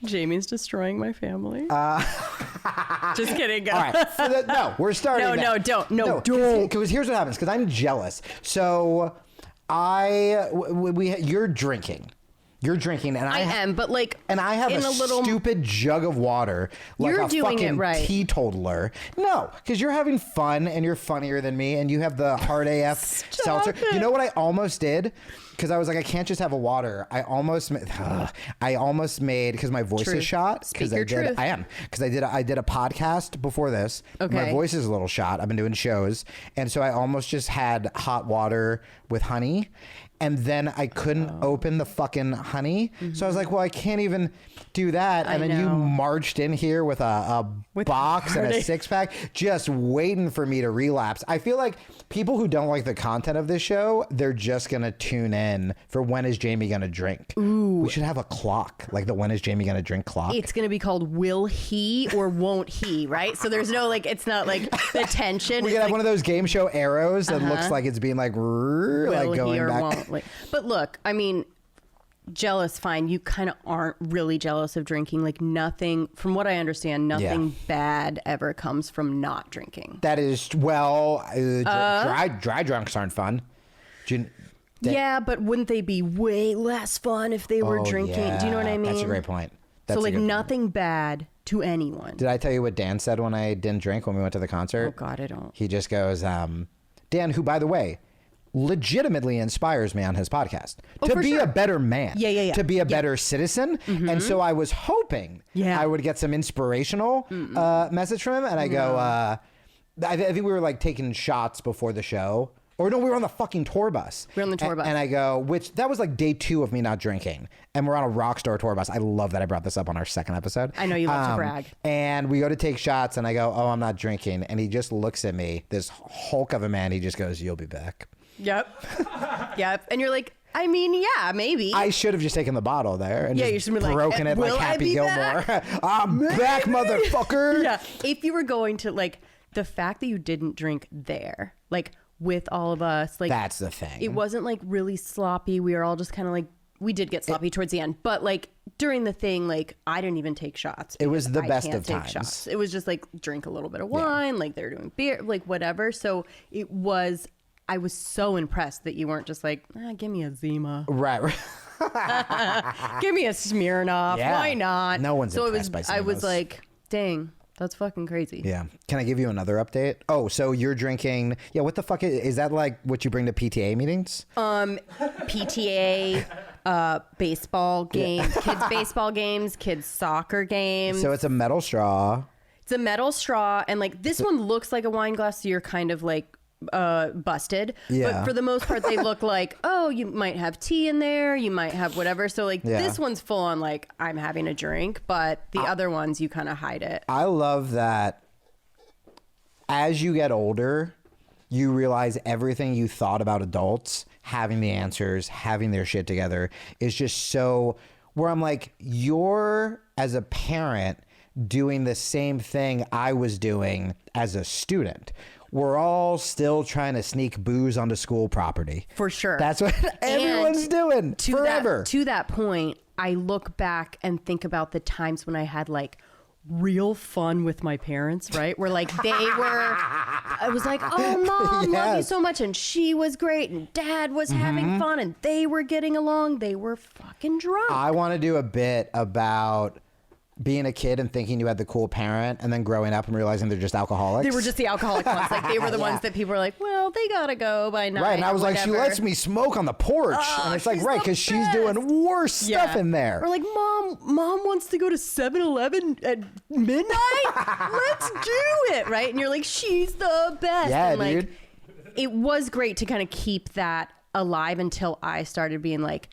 Jamie's destroying my family. Just kidding. All right. No, we're starting. No, don't. Because here's what happens. Because I'm jealous. So you're drinking. You're drinking, and I am, but like, and I have a stupid jug of water, like you're a doing fucking it right. teetotaler. No, because you're having fun, and you're funnier than me, and you have the hard AF seltzer. You know what I almost did? Because I was like, I can't just have a water. I almost made because my voice is shot. Because I did a podcast before this. Okay. My voice is a little shot. I've been doing shows, and so I almost just had hot water with honey. And then I couldn't open the fucking honey. Mm-hmm. So I was like, well, I can't even do that. And then you marched in here with a box and a 6-pack, just waiting for me to relapse. I feel like people who don't like the content of this show, they're just going to tune in for when is Jamie going to drink. Ooh. We should have a clock, like the when is Jamie going to drink clock. It's going to be called Will He or Won't He, right? So there's no, like, it's not like the tension. We could have one of those game show arrows that looks like it's being like going back. Won't. But look, I mean, jealous, fine. You kind of aren't really jealous of drinking. Like nothing, from what I understand, nothing bad ever comes from not drinking. That is, dry drunks aren't fun. Yeah, but wouldn't they be way less fun if they were drinking? Yeah. Do you know what I mean? That's a great point. So like nothing bad to anyone. Did I tell you what Dan said when I didn't drink when we went to the concert? Oh God, I don't. He just goes, Dan, who by the way, legitimately inspires me on his podcast to be a better man, to be a better citizen. Mm-hmm. And so I was hoping I would get some inspirational message from him. And I go, I think we were like taking shots before the show. Or no, we were on the fucking tour bus. We were on the tour bus. And I go, that was like day 2 of me not drinking. And we're on a rock star tour bus. I love that I brought this up on our second episode. I know you love to brag. And we go to take shots and I go, I'm not drinking. And he just looks at me, this hulk of a man. He just goes, you'll be back. Yep. And you're like, I mean, yeah, maybe. I should have just taken the bottle there and just broken it like Happy Gilmore. I'm back, motherfucker. Yeah. If you were going to, like, the fact that you didn't drink there, like, with all of us, like, that's the thing. It wasn't like really sloppy. We were all just kind of like, we did get sloppy towards the end, but like during the thing, like I didn't even take shots. It was the best of times. Shots. It was just like drink a little bit of wine, like they're doing beer, like whatever. So it was, I was so impressed that you weren't just like, give me a Zima. Right. Give me a Smirnoff. Yeah. Why not? No one's impressed by Zimas. I was like, dang. That's fucking crazy. Yeah. Can I give you another update? Oh, so you're drinking. Yeah. What the fuck is that like what you bring to PTA meetings? PTA, baseball games, kids baseball games, kids soccer games. So it's a metal straw. It's a metal straw. And like this one looks like a wine glass. So you're kind of like busted. Yeah. But for the most part, they look like, oh, you might have tea in there. You might have whatever. So like this one's full on like I'm having a drink, but the other ones you kind of hide it. I love that as you get older, you realize everything you thought about adults having the answers, having their shit together is just so where I'm like, you're as a parent doing the same thing I was doing as a student. We're all still trying to sneak booze onto school property. For sure. That's what everyone's doing forever. To that point, I look back and think about the times when I had like real fun with my parents, right? Where like I was like, oh, Mom, love you so much. And she was great. And Dad was having fun. And they were getting along. They were fucking drunk. I want to do a bit about being a kid and thinking you had the cool parent and then growing up and realizing they're just alcoholics. They were just the alcoholic ones. Like they were the ones that people were like, well, they gotta go by night. Right. And I was like, she lets me smoke on the porch. And it's like, right, because she's doing worse stuff in there. Or like, mom wants to go to 7-Eleven at midnight. Let's do it. Right. And you're like, she's the best. Yeah, and like, dude. It was great to kind of keep that alive until I started being like,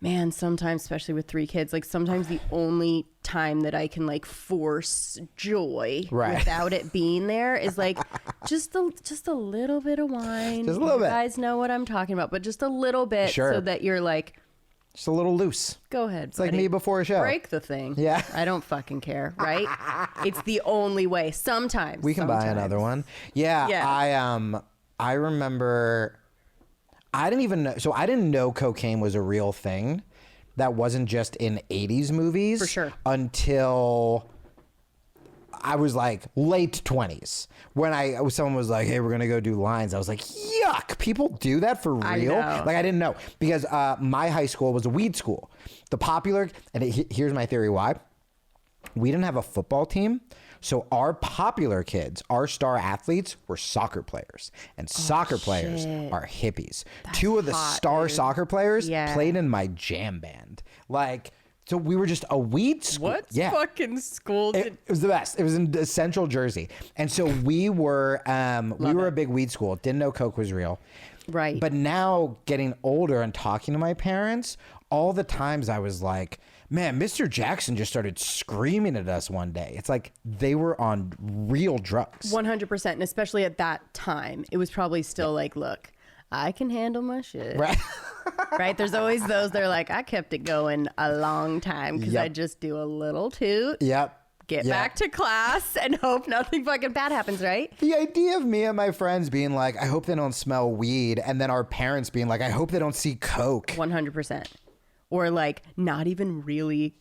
man, sometimes, especially with 3 kids, like sometimes the only time that I can like force joy without it being there is like just a little bit of wine. Just a little bit. You guys know what I'm talking about, but just a little bit so that you're like, just a little loose. Go ahead. It's like me before a show. Break the thing. Yeah. I don't fucking care, right? It's the only way. Sometimes. We can buy another one. Yeah. I remember I didn't know cocaine was a real thing that wasn't just in 80s movies. For sure. Until I was like late 20s when someone was like, hey, we're going to go do lines. I was like, yuck, people do that for real? I know. Like I didn't know because my high school was a weed school. The popular, and here's my theory why. We didn't have a football team. So our popular kids, our star athletes were soccer players, and soccer players are hippies. Two of the star soccer players played in my jam band. Like, so we were just a weed school. What fucking school? It was the best. It was in Central Jersey. And so we were a big weed school. Didn't know Coke was real. Right. But now getting older and talking to my parents, all the times I was like, man, Mr. Jackson just started screaming at us one day. It's like they were on real drugs. 100%. And especially at that time, it was probably still like, look, I can handle my shit. Right. Right? There's always those that are like, I kept it going a long time because I just do a little toot. Yep. Get back to class and hope nothing fucking bad happens, right? The idea of me and my friends being like, I hope they don't smell weed. And then our parents being like, I hope they don't see Coke. 100%. Or like not even really,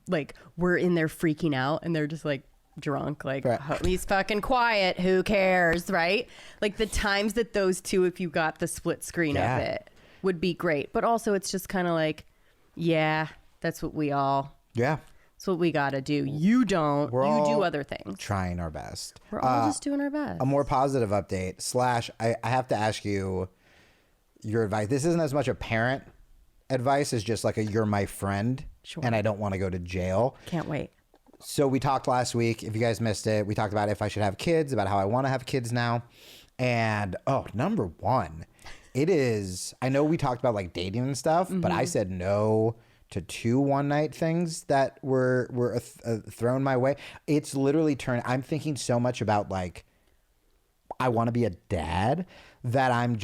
like we're in there freaking out and they're just like drunk, like he's fucking quiet, who cares, right? Like the times that those two, if you got the split screen of it, would be great. But also it's just kind of like, that's what we all, that's what we gotta do. You don't, you do other things. Trying our best. We're all just doing our best. A more positive update / I have to ask you your advice. This isn't as much a parent advice as just like you're my friend and I don't want to go to jail. Can't wait. So we talked last week. If you guys missed it, we talked about if I should have kids, about how I want to have kids now. And number one, it is, I know we talked about like dating and stuff, but I said no to 2 one-night things that were thrown my way. It's literally turned, I'm thinking so much about like, I want to be a dad that I'm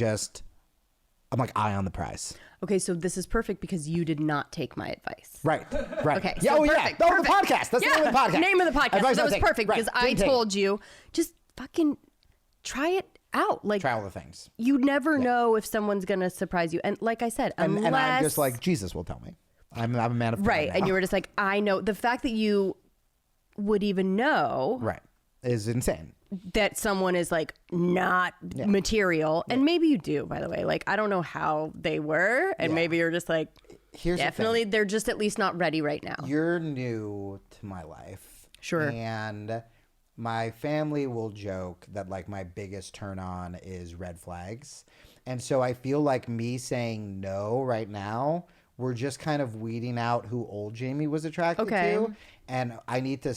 like eye on the prize. Okay, so this is perfect because you did not take my advice. Right. Okay. Yeah. So Perfect. The podcast. That's the name of the podcast. Name of the podcast. Advice That was perfect because I told you just fucking try it out. Like try all the things. You never know if someone's gonna surprise you. And like I said, unless and I'm just like Jesus will tell me. I'm a man of God right. now. And you were just like, I know. The fact that you would even know is insane. That someone is like not material, and maybe you do, by the way. Like I don't know how they were, and maybe you're just like, definitely they're just at least not ready right now. You're new to my life, and my family will joke that like my biggest turn on is red flags, and so I feel like me saying no right now, we're just kind of weeding out who old Jamie was attracted to. And I need to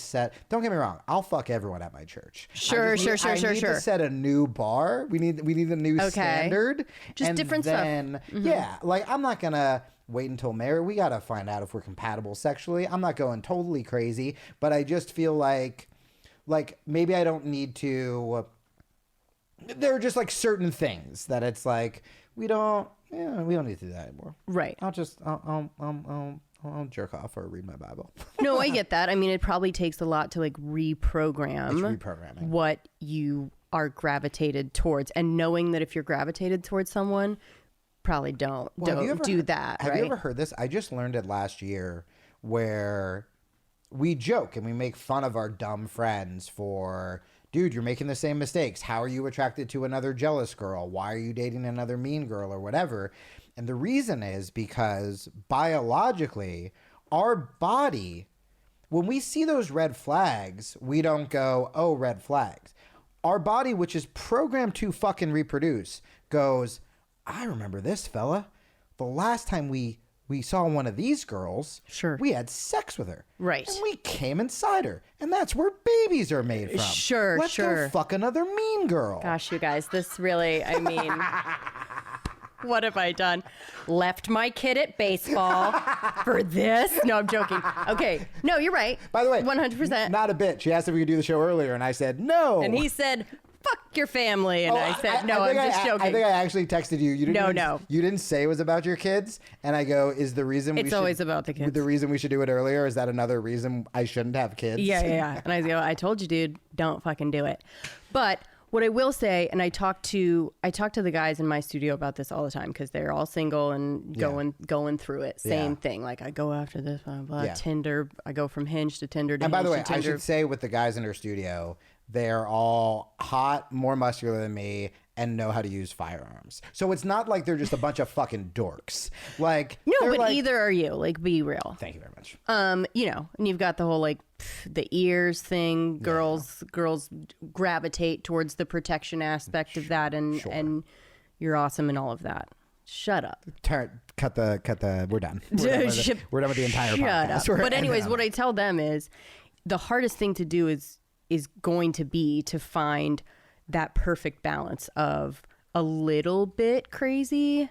don't get me wrong, I'll fuck everyone at my church. Sure. I need to set a new bar. We need a new standard. Just different stuff. Yeah, like I'm not going to wait until marriage. We got to find out if we're compatible sexually. I'm not going totally crazy, but I just feel like maybe I don't need to. There are just like certain things that it's like, we don't need to do that anymore. Right. I'll jerk off or read my Bible. No, I get that. I mean, it probably takes a lot to like reprogram what you are gravitated towards, and knowing that if you're gravitated towards someone, probably don't do that. Have you ever heard this? I just learned it last year, where we joke and we make fun of our dumb friends for, dude, you're making the same mistakes. How are you attracted to another jealous girl? Why are you dating another mean girl or whatever? And the reason is because biologically, our body, when we see those red flags, we don't go, oh, red flags. Our body, which is programmed to fucking reproduce, goes, I remember this fella. The last time we saw one of these girls, we had sex with her. Right. And we came inside her. And that's where babies are made from. Let's go fuck another mean girl. Gosh, you guys, this really, I mean... What have I done? Left my kid at baseball for this? No, I'm joking. Okay. No, you're right. By the way, 100%. Not a bit. She asked if we could do the show earlier, and I said no. And he said, fuck your family. And I said, no, I'm just joking. I think I actually texted you. You didn't You didn't say it was about your kids. And I go, is the reason it's always about the kids. The reason we should do it earlier, is that another reason I shouldn't have kids? Yeah. And I go, I told you, dude, don't fucking do it. But What I will say, and I talk to the guys in my studio about this all the time because they're all single and going through it. Same thing. Like I go after this, blah, blah, Tinder. I go from Hinge to Tinder to And by the way, to Tinder. I should say with the guys in her studio, they're all hot, more muscular than me, and know how to use firearms. So it's not like they're just a bunch of fucking dorks. Like no, but like, either are you. Like, be real. Thank you very much. You know, and you've got the whole like the ears thing. Girls gravitate towards the protection aspect of that, and you're awesome and all of that. Shut up. Cut the. We're done. We're done with the entire podcast. Shut up. But anyways, what I tell them is the hardest thing to do is going to be to find that perfect balance of a little bit crazy,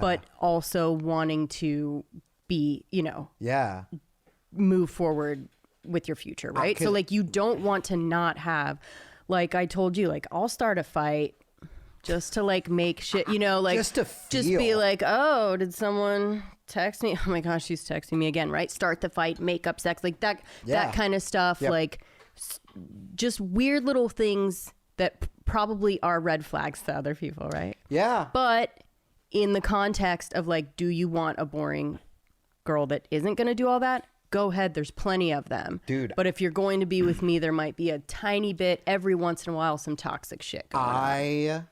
but also wanting to be, you know, move forward with your future, right? So like you don't want to not have, like I told you, like I'll start a fight just to like make shit, you know, like just be like, oh, did someone text me? Oh my gosh, she's texting me again, right? Start the fight, make up sex, like that kind of stuff, like just weird little things that probably are red flags to other people, right? Yeah. But in the context of like, do you want a boring girl that isn't going to do all that? Go ahead. There's plenty of them. Dude. But if you're going to be with me, there might be a tiny bit every once in a while, some toxic shit going on.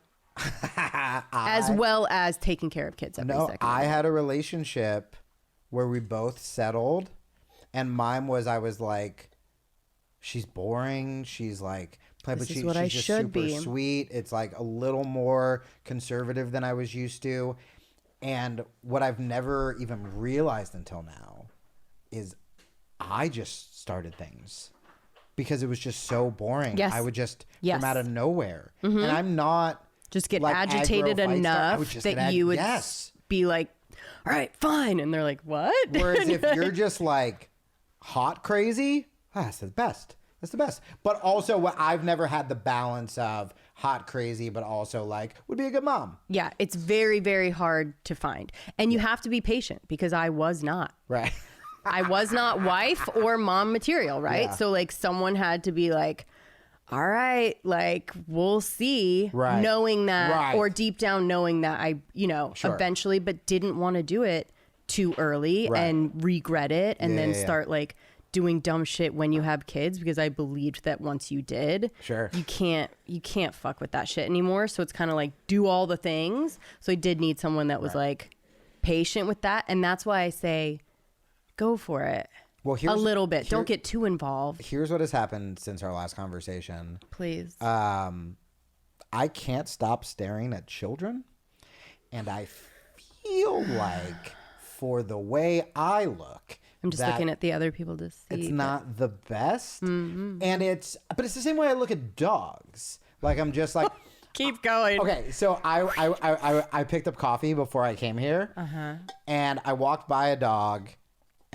As well as taking care of kids every second. I had a relationship where we both settled, and mine was, I was like, she's boring. She's like, but she's just super sweet. It's like a little more conservative than I was used to. And what I've never even realized until now is I just started things because it was just so boring. Yes. I would just come out of nowhere. Mm-hmm. And I'm not just get like agitated enough that you would be like, all right, fine. And they're like, what? Whereas if you're just like hot crazy, that's the best. That's the best. But also what I've never had the balance of hot crazy, but also like would be a good mom. Yeah, it's very, very hard to find. And you have to be patient because I was not. Right. I was not wife or mom material, right? Yeah. So like someone had to be like, all right, like we'll see, knowing that, or deep down knowing that I, you know, eventually, but didn't want to do it too early and regret it and then start like doing dumb shit when you have kids because I believed that once you did, you can't fuck with that shit anymore. So it's kind of like do all the things. So I did need someone that was like patient with that. And that's why I say, go for it. Well, a little bit. Don't get too involved. Here's what has happened since our last conversation. Please. I can't stop staring at children. And I feel like for the way I look, I'm just looking at the other people to see. It's not the best. Mm-hmm. And but it's the same way I look at dogs. Like I'm just like keep going. Okay, so I picked up coffee before I came here. And I walked by a dog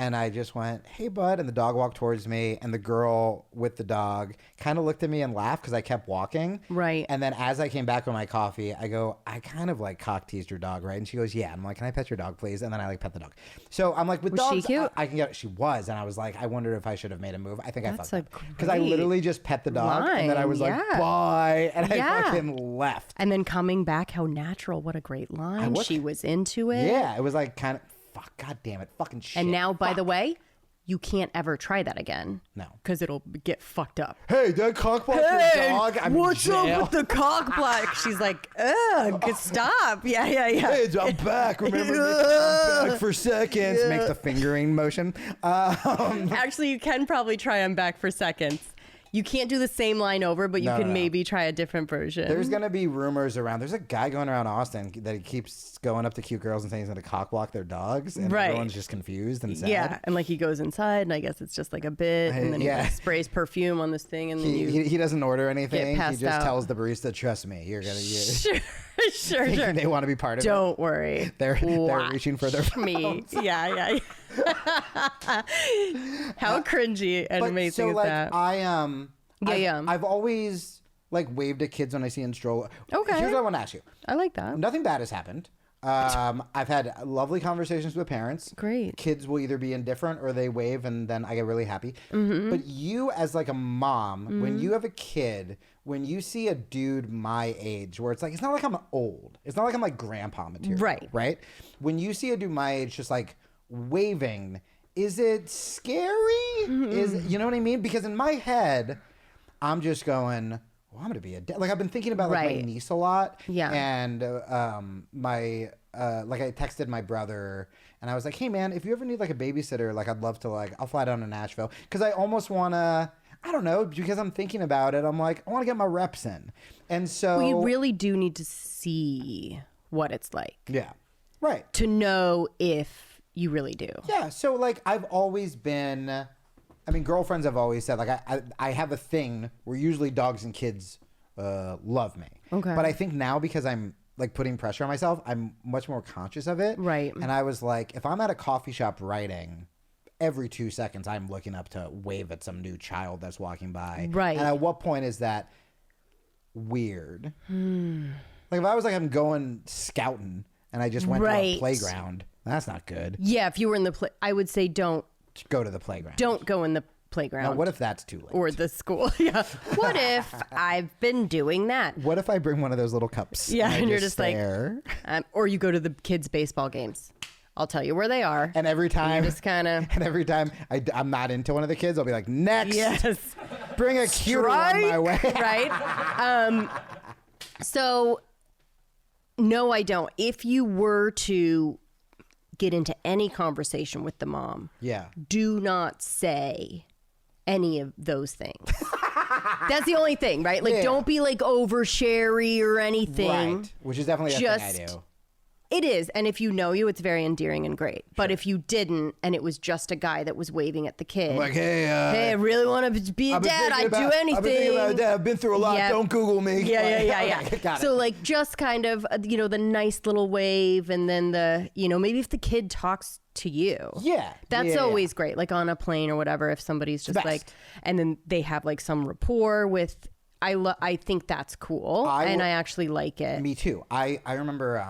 and I just went, "Hey bud," and the dog walked towards me and the girl with the dog kind of looked at me and laughed because I kept walking. Right. And then as I came back with my coffee, I go, "I kind of like cock teased your dog, right?" And she goes, "Yeah." And I'm like, "Can I pet your dog, please?" And then I like pet the dog. So I'm like, with was dogs, she cute? I can get. She was, and I was like, I wondered if I should have made a move. I think I fucked up because I literally just pet the dog, and then I was like, "Bye," and I fucking left. And then coming back, how natural! What a great line. She was into it. Yeah, it was like kind of fuck. God damn it, fucking shit. And now, by the way, you can't ever try that again. No. Because it'll get fucked up. Hey, that cock block your dog? What's up with the cock block? She's like, ugh, stop. Yeah. Hey, I'm back. Remember me? I'm back for seconds. Make the fingering motion. Actually, you can probably try I'm back for seconds. You can't do the same line over, but you can maybe try a different version. There's going to be rumors around. There's a guy going around Austin that he keeps going up to cute girls and saying he's going to cock block their dogs. And everyone's just confused and sad. Yeah. And like he goes inside and I guess it's just like a bit. And then he sprays perfume on this thing. And then he doesn't order anything. He just out. Tells the barista, trust me, you're going to Sure. They want to be part of it. Don't worry. They're reaching for their phones. Me. Yeah. How cringy and amazing is that? I've always like waved at kids when I see in stroller. Okay. Here's what I want to ask you. I like that. Nothing bad has happened. I've had lovely conversations with parents. Great. Kids will either be indifferent or they wave, and then I get really happy. But you, as like a mom, when you have a kid, when you see a dude my age, where it's like, it's not like I'm old. It's not like I'm like grandpa material. Right. Right? When you see a dude my age just like waving, is it scary? You know what I mean? Because in my head, I'm just going, well, I'm going to be a dad. Like, I've been thinking about like my niece a lot. Yeah. And like I texted my brother and I was like, hey man, if you ever need like a babysitter, like I'd love to, like, I'll fly down to Nashville. Cause I almost want to, I don't know, because I'm thinking about it. I'm like, I want to get my reps in. And so. Well, you really do need to see what it's like. Yeah. Right. To know if you really do. Yeah. So like I've always been, I mean, girlfriends have always said, like, I have a thing where usually dogs and kids love me. Okay. But I think now, because I'm like putting pressure on myself, I'm much more conscious of it. Right. And I was like, if I'm at a coffee shop writing, every 2 seconds I'm looking up to wave at some new child that's walking by. Right. And at what point is that weird? Like if I was like, I'm going scouting and I just went to a playground, that's not good. Yeah, if you were in the I would say don't go to the playground. Don't go in the playground. Now, what if that's too late? Or the school. Yeah. What if I've been doing that? What if I bring one of those little cups? Yeah, and you're just stare? like, or you go to the kids' baseball games. I'll tell you where they are. And every time, just kind of. And every time I'm not into one of the kids, I'll be like, next. Yes. Bring a cuter one my way. Right. So, no, I don't. If you were to get into any conversation with the mom, do not say any of those things. That's the only thing, right? Like, don't be like oversharey or anything. Right. Which is definitely a thing I do. It is. And if you know you, it's very endearing and great. But if you didn't, and it was just a guy that was waving at the kid. I'm like, hey, I really want to be a dad. I'd do anything. I've been thinking about dad. I've been through a lot. Yep. Don't Google me. Yeah. Got So it. like just kind of, the nice little wave, and then maybe if the kid talks to you. Yeah. That's always great. Like on a plane or whatever, if somebody's just like, and then they have like some rapport with, I think that's cool. I actually like it. Me too. I remember,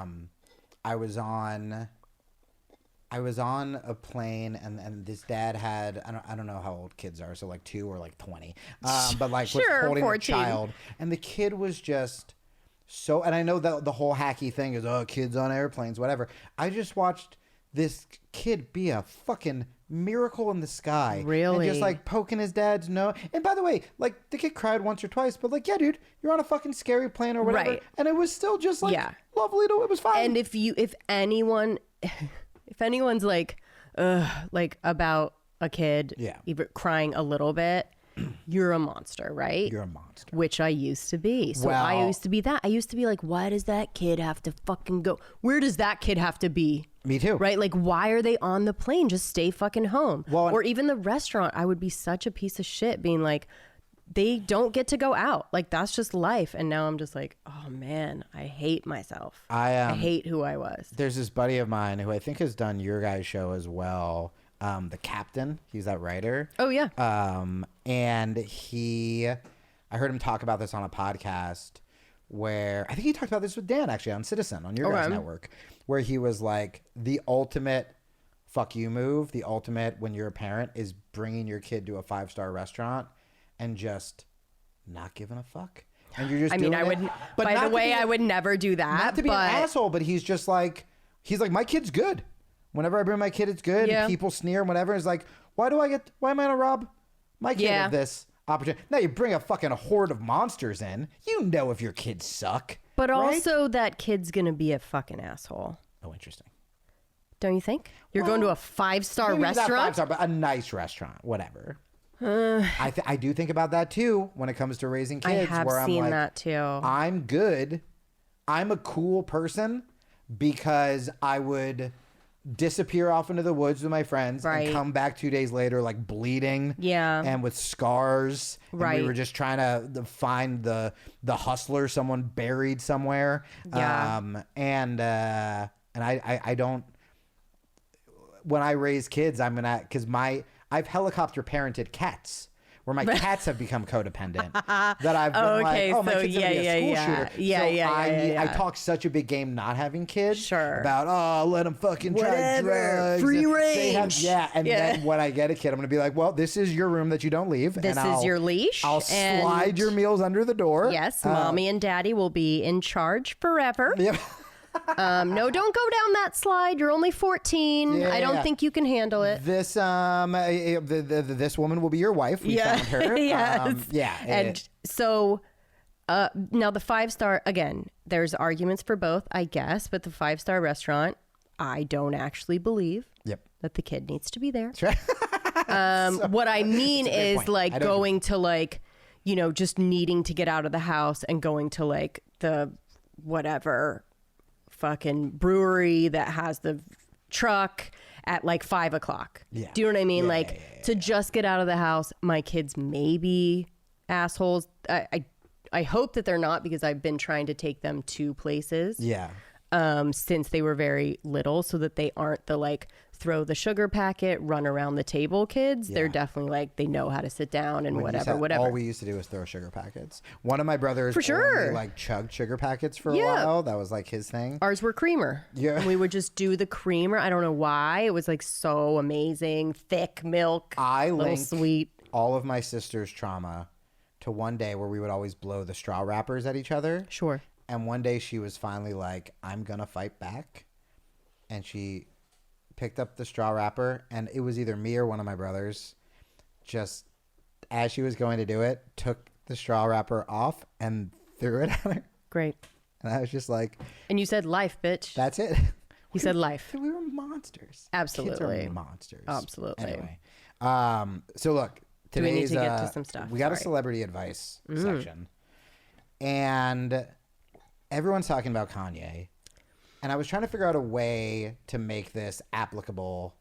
I was on a plane and this dad had, I don't know how old kids are, so like 2 or like 20, but like was holding 14. A child, and the kid was just so, and I know that the whole hacky thing is, oh, kids on airplanes, whatever. I just watched this kid be a fucking miracle in the sky. Really? And just like poking his dad's nose. And by the way, like the kid cried once or twice, but like, yeah, dude, you're on a fucking scary plane or whatever. Right. And it was still just like lovely. It was fine. And if anyone's like about a kid even crying a little bit, you're a monster, right? You're a monster. Which I used to be. So I used to be that. I used to be like, why does that kid have to fucking go? Where does that kid have to be? Me too. Right? Like, why are they on the plane? Just stay fucking home. Well, or even the restaurant. I would be such a piece of shit being like, they don't get to go out. Like, that's just life. And now I'm just like, oh man, I hate myself. I hate who I was. There's this buddy of mine who I think has done your guys' show as well. The Captain. He's that writer. Oh yeah. And I heard him talk about this on a podcast where I think he talked about this with Dan actually on Citizen on your guys' network, where he was like, the ultimate fuck you move, the ultimate when you're a parent is bringing your kid to a 5-star restaurant and just not giving a fuck. And you're just I would, but by the way, I would never do that. Not to be an asshole, but he's like, my kid's good. Whenever I bring my kid, it's good. Yeah. And people sneer and whatever. It's like, why am I going to rob my kid of this opportunity? Now you bring a fucking horde of monsters in. You know if your kids suck. But also that kid's going to be a fucking asshole. Oh, interesting. Don't you think? You're going to a 5-star restaurant? Not 5-star, but a nice restaurant. Whatever. I do think about that too when it comes to raising kids. I have seen that too. I'm good. I'm a cool person because I would disappear off into the woods with my friends and come back 2 days later like bleeding and with scars. And we were just trying to find the hustler someone buried somewhere. And I don't, when I raise kids, I'm gonna, because I've helicopter parented cats where my cats have become codependent. That I've been like, oh, my kid's gonna be a school shooter. I talk such a big game not having kids. Sure. About, let them fucking try drugs. Free range. Then when I get a kid, I'm gonna be like, well, this is your room that you don't leave. This is your leash. I'll slide your meals under the door. Yes, mommy and daddy will be in charge forever. Yep. No, don't go down that slide. You're only 14. I don't think you can handle it. This this woman will be your wife. We found her. Yes. And so now the 5-star, again, there's arguments for both, I guess, but the 5-star restaurant, I don't actually believe that the kid needs to be there. What I mean is like going to like, just needing to get out of the house and going to like the whatever fucking brewery that has the truck at like 5 o'clock. Yeah. Do you know what I mean? To just get out of the house. My kids may be assholes. I hope that they're not, because I've been trying to take them to places. Yeah. Since they were very little, so that they aren't the like throw the sugar packet, run around the table kids. They're definitely like, they know how to sit down and whatever. All we used to do was throw sugar packets. One of my brothers only like chugged sugar packets for a while. That was like his thing. Ours were creamer. Yeah. And we would just do the creamer. I don't know why. It was like so amazing. Thick milk. I link sweet. all of my sister's trauma to one day where we would always blow the straw wrappers at each other. Sure. And one day she was finally like, I'm going to fight back. And she picked up the straw wrapper, and it was either me or one of my brothers, just as she was going to do it, took the straw wrapper off and threw it at her. Great. And I was just like... And you said life, bitch. That's it. You said life. We were monsters. Absolutely. Kids are monsters. Absolutely. Anyway. So look, today's... We need to get to some stuff. We got a celebrity advice section. And everyone's talking about Kanye. And I was trying to figure out a way to make this applicable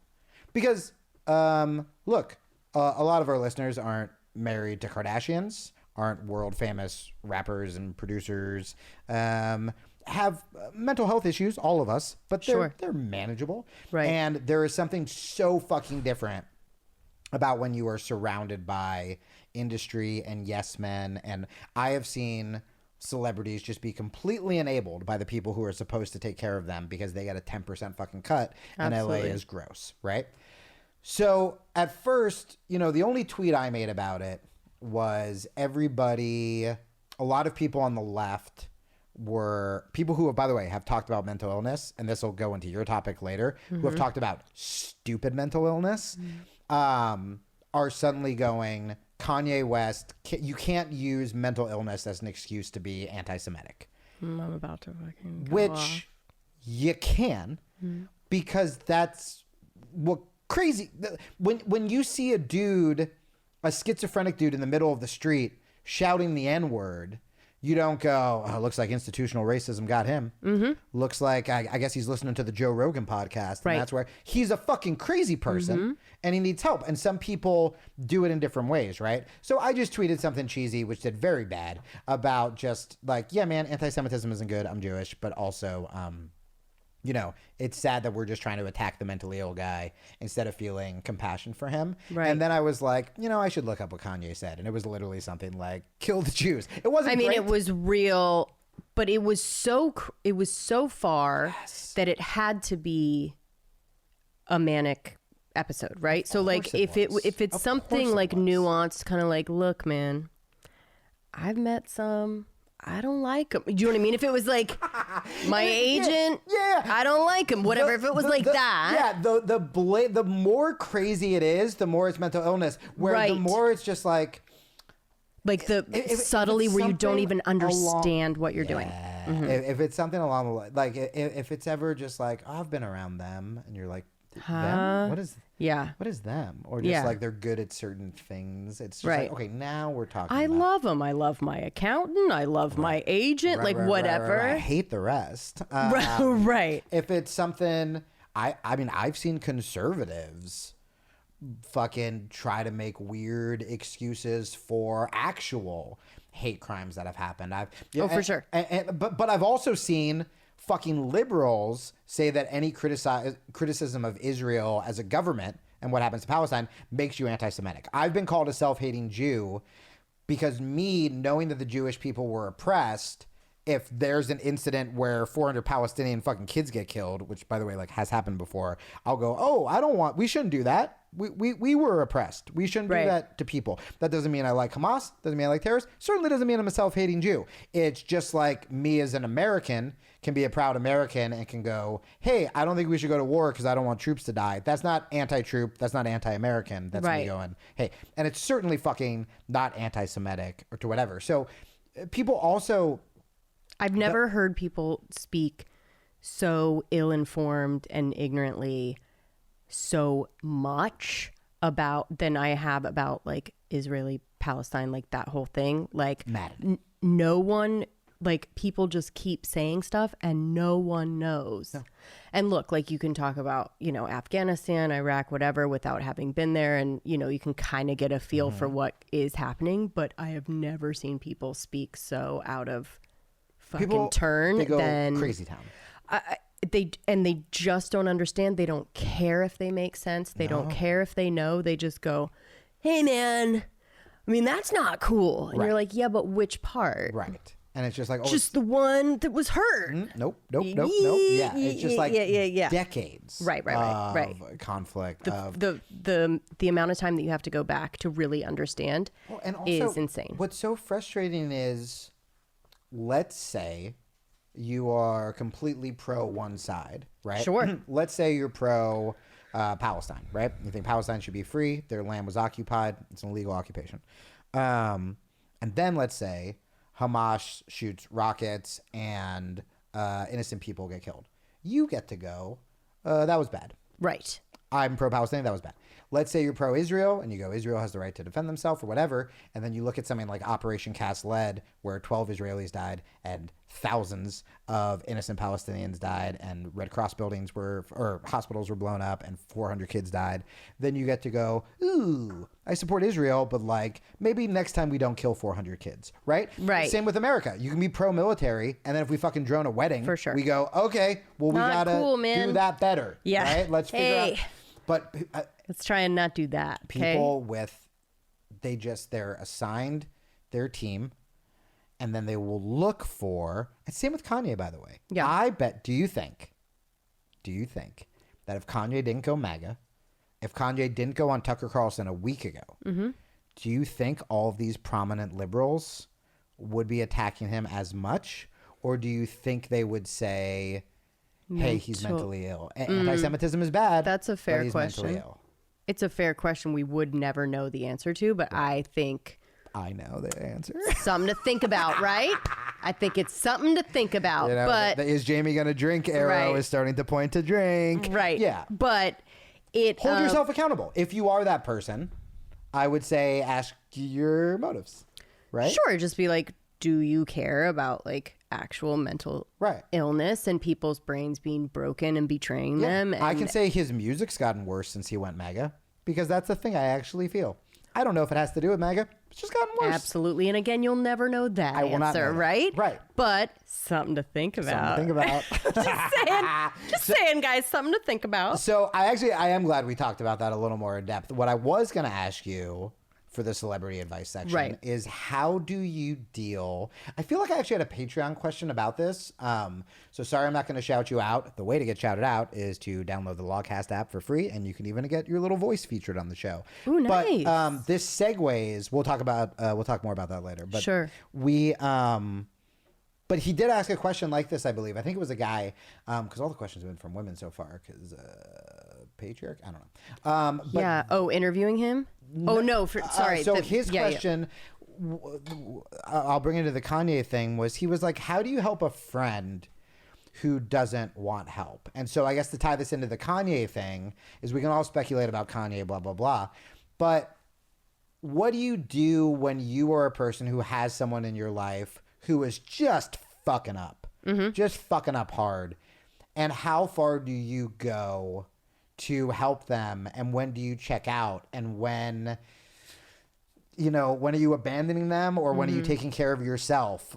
because, look, a lot of our listeners aren't married to Kardashians, aren't world famous rappers and producers, have mental health issues, all of us, but they're manageable. Right. And there is something so fucking different about when you are surrounded by industry and yes men. And I have seen celebrities just be completely enabled by the people who are supposed to take care of them because they get a 10% fucking cut. Absolutely. And LA is gross, right? So at first, the only tweet I made about it was a lot of people on the left were people who, by the way, have talked about mental illness, and this will go into your topic later, who have talked about stupid mental illness, are suddenly going... Kanye West, you can't use mental illness as an excuse to be anti-Semitic. I'm about to fucking go Which off. You can, because that's what crazy. When you see a schizophrenic dude in the middle of the street shouting the N-word, you don't go, oh, looks like institutional racism got him. Looks like, I guess he's listening to the Joe Rogan podcast. And that's where he's a fucking crazy person and he needs help. And some people do it in different ways, right? So I just tweeted something cheesy, which did very bad, about just like, yeah, man, anti-Semitism isn't good. I'm Jewish. But also, it's sad that we're just trying to attack the mentally ill guy instead of feeling compassion for him. Right. And then I was like, I should look up what Kanye said. And it was literally something like, kill the Jews. It wasn't great. It was real, but it was so far that it had to be a manic episode, right? So like if it's something like nuanced, kind of like, look, man, I've met some... I don't like him. Do you know what I mean? If it was like my agent, I don't like him. Whatever. If it was that, the more crazy it is, the more it's mental illness. Where the more it's just like subtly where you don't even understand what you're doing. If it's something along the line, like if it's ever just like, oh, I've been around them, and you're like, them? What is them? Or just like they're good at certain things. It's just like, okay, now we're talking I love them. I love my accountant. I love my agent. Whatever. I hate the rest. Right. If it's something, I've seen conservatives fucking try to make weird excuses for actual hate crimes that have happened. For sure. But I've also seen fucking liberals say that any criticism of Israel as a government, and what happens to Palestine makes you anti-Semitic. I've been called a self-hating Jew because me knowing that the Jewish people were oppressed, if there's an incident where 400 Palestinian fucking kids get killed, which by the way, like has happened before, I'll go, oh, we shouldn't do that. We were oppressed. We shouldn't do that to people. That doesn't mean I like Hamas. Doesn't mean I like terrorists. Certainly doesn't mean I'm a self-hating Jew. It's just like me as an American can be a proud American and can go, hey, I don't think we should go to war because I don't want troops to die. That's not anti-troop. That's not anti-American. That's me going, hey. And it's certainly fucking not anti-Semitic or to whatever. So people also... I've never heard people speak so ill-informed and ignorantly so much than I have about like Israeli Palestine, like that whole thing. Like no one, like people just keep saying stuff and no one knows. No. And look, like you can talk about, you know, Afghanistan, Iraq, whatever, without having been there, and you know, you can kind of get a feel for what is happening. But I have never seen people speak so out of fucking turn. They go than crazy town. They just don't understand. They don't care if they make sense. They don't care if they know. They just go, hey man, I mean, that's not cool. And you're like, yeah, but which part? Right. And it's just like, just the one that was hurt. Nope. Yeah. It's just like decades right. of conflict. The amount of time that you have to go back to really understand and also, is insane. What's so frustrating is, let's say you are completely pro one side, right? Sure. Let's say you're pro Palestine, right? You think Palestine should be free. Their land was occupied. It's an illegal occupation. And then let's say Hamas shoots rockets and innocent people get killed. You get to go, that was bad. Right. I'm pro-Palestinian, that was bad. Let's say you're pro-Israel and you go, Israel has the right to defend themselves or whatever, and then you look at something like Operation Cast Lead, where 12 Israelis died and thousands of innocent Palestinians died, and Red Cross buildings or hospitals were blown up and 400 kids died. Then you get to go, ooh, I support Israel, but like maybe next time we don't kill 400 kids, right? Right. Same with America. You can be pro-military, and then if we fucking drone a wedding, for sure, we go, okay, well we not gotta cool, man. do that better. Yeah. Right? Let's figure out. But let's try and not do that. People they're assigned their team, and then they will look for, and same with Kanye, by the way. Yeah. I bet, do you think that if Kanye didn't go MAGA, if Kanye didn't go on Tucker Carlson a week ago, do you think all of these prominent liberals would be attacking him as much? Or do you think they would say, hey, he's mentally ill? Anti-Semitism is bad. That's a fair but he's question. mentally ill. It's a fair question we would never know the answer to, but I think I know the answer. Something to think about, right? I think it's something to think about. You know, but is Jamie going to drink? Arrow is starting to point to drink. Right. Yeah. But hold yourself accountable. If you are that person, I would say ask your motives. Right? Sure. Just be like, do you care about like actual mental illness and people's brains being broken and betraying them? And I can say his music's gotten worse since he went MAGA, because that's the thing I actually feel. I don't know if it has to do with MAGA. It's just gotten worse. Absolutely. And again, you'll never know that answer, right? Right. But something to think about. Something to think about. just saying, guys, something to think about. So I am glad we talked about that a little more in depth. What I was going to ask you for the celebrity advice section is, how do you deal? I feel like I actually had a Patreon question about this. So sorry, I'm not going to shout you out. The way to get shouted out is to download the Logcast app for free, and you can even get your little voice featured on the show. Ooh, nice. But this segues. We'll talk more about that later. But sure. But he did ask a question like this, I believe. I think it was a guy, because all the questions have been from women so far, because patriarch? I don't know. But interviewing him? Sorry. So his question, I'll bring it to the Kanye thing, was he was like, how do you help a friend who doesn't want help? And so I guess to tie this into the Kanye thing is, we can all speculate about Kanye, blah, blah, blah. But what do you do when you are a person who has someone in your life who is just fucking up, just fucking up hard? And how far do you go to help them? And when do you check out? And when, you know, when are you abandoning them, or when are you taking care of yourself?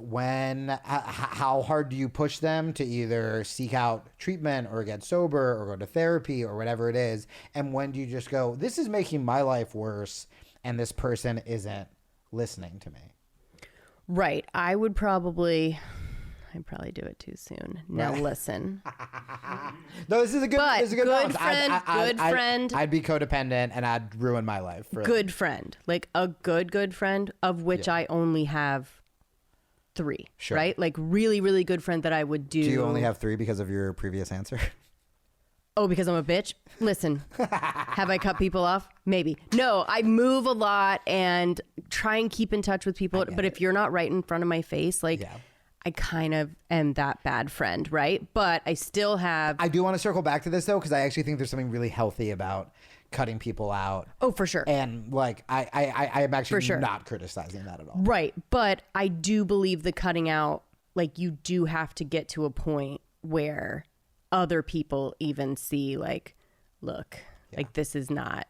How hard do you push them to either seek out treatment or get sober or go to therapy or whatever it is? And when do you just go, this is making my life worse and this person isn't listening to me? Right. I'd probably do it too soon. Now listen. No, this is a good balance. Good friend. I'd be codependent and I'd ruin my life. Good friend. Like a good friend, of which I only have 3. Sure. Right? Like really, really good friend that I would do. Do you only have 3 because of your previous answer? Oh, because I'm a bitch? Listen, have I cut people off? Maybe. No, I move a lot and try and keep in touch with people. But if you're not right in front of my face, like... Yeah. I kind of am that bad friend, right? But I still have... I do want to circle back to this, though, because I actually think there's something really healthy about cutting people out. Oh, for sure. And, like, I am actually not criticizing that at all. Right. But I do believe the cutting out, like, you do have to get to a point where other people even see, like, look, like, this is not...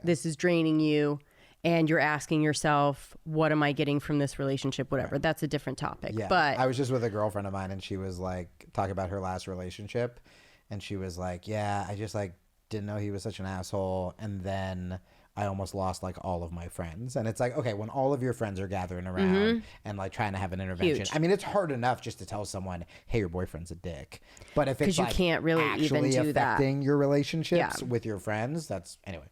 This is draining you. And you're asking yourself, what am I getting from this relationship? Whatever. Right. That's a different topic. Yeah. But I was just with a girlfriend of mine, and she was like, talking about her last relationship. And she was like, yeah, I just like didn't know he was such an asshole. And then I almost lost like all of my friends. And it's like, okay, when all of your friends are gathering around and like trying to have an intervention. Huge. I mean, it's hard enough just to tell someone, hey, your boyfriend's a dick. But if it's you like can't really actually even do affecting your relationships with your friends, that's anyway.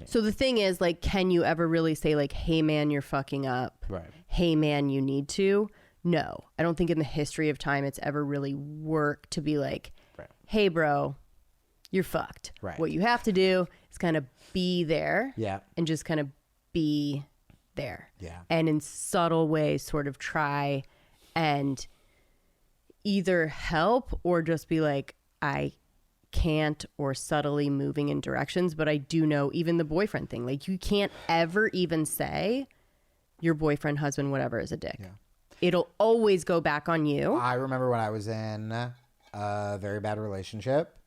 So the thing is, like, can you ever really say, like, hey, man, you're fucking up? Right. Hey, man, you need to? No. I don't think in the history of time it's ever really worked to be like, hey, bro, you're fucked. Right. What you have to do is kind of be there. Yeah. And just kind of be there. Yeah. And in subtle ways sort of try and either help or just be like, I can't, or subtly moving in directions. But I do know even the boyfriend thing, like you can't ever even say your boyfriend, husband, whatever is a dick. It'll always go back on you. I remember when I was in a very bad relationship,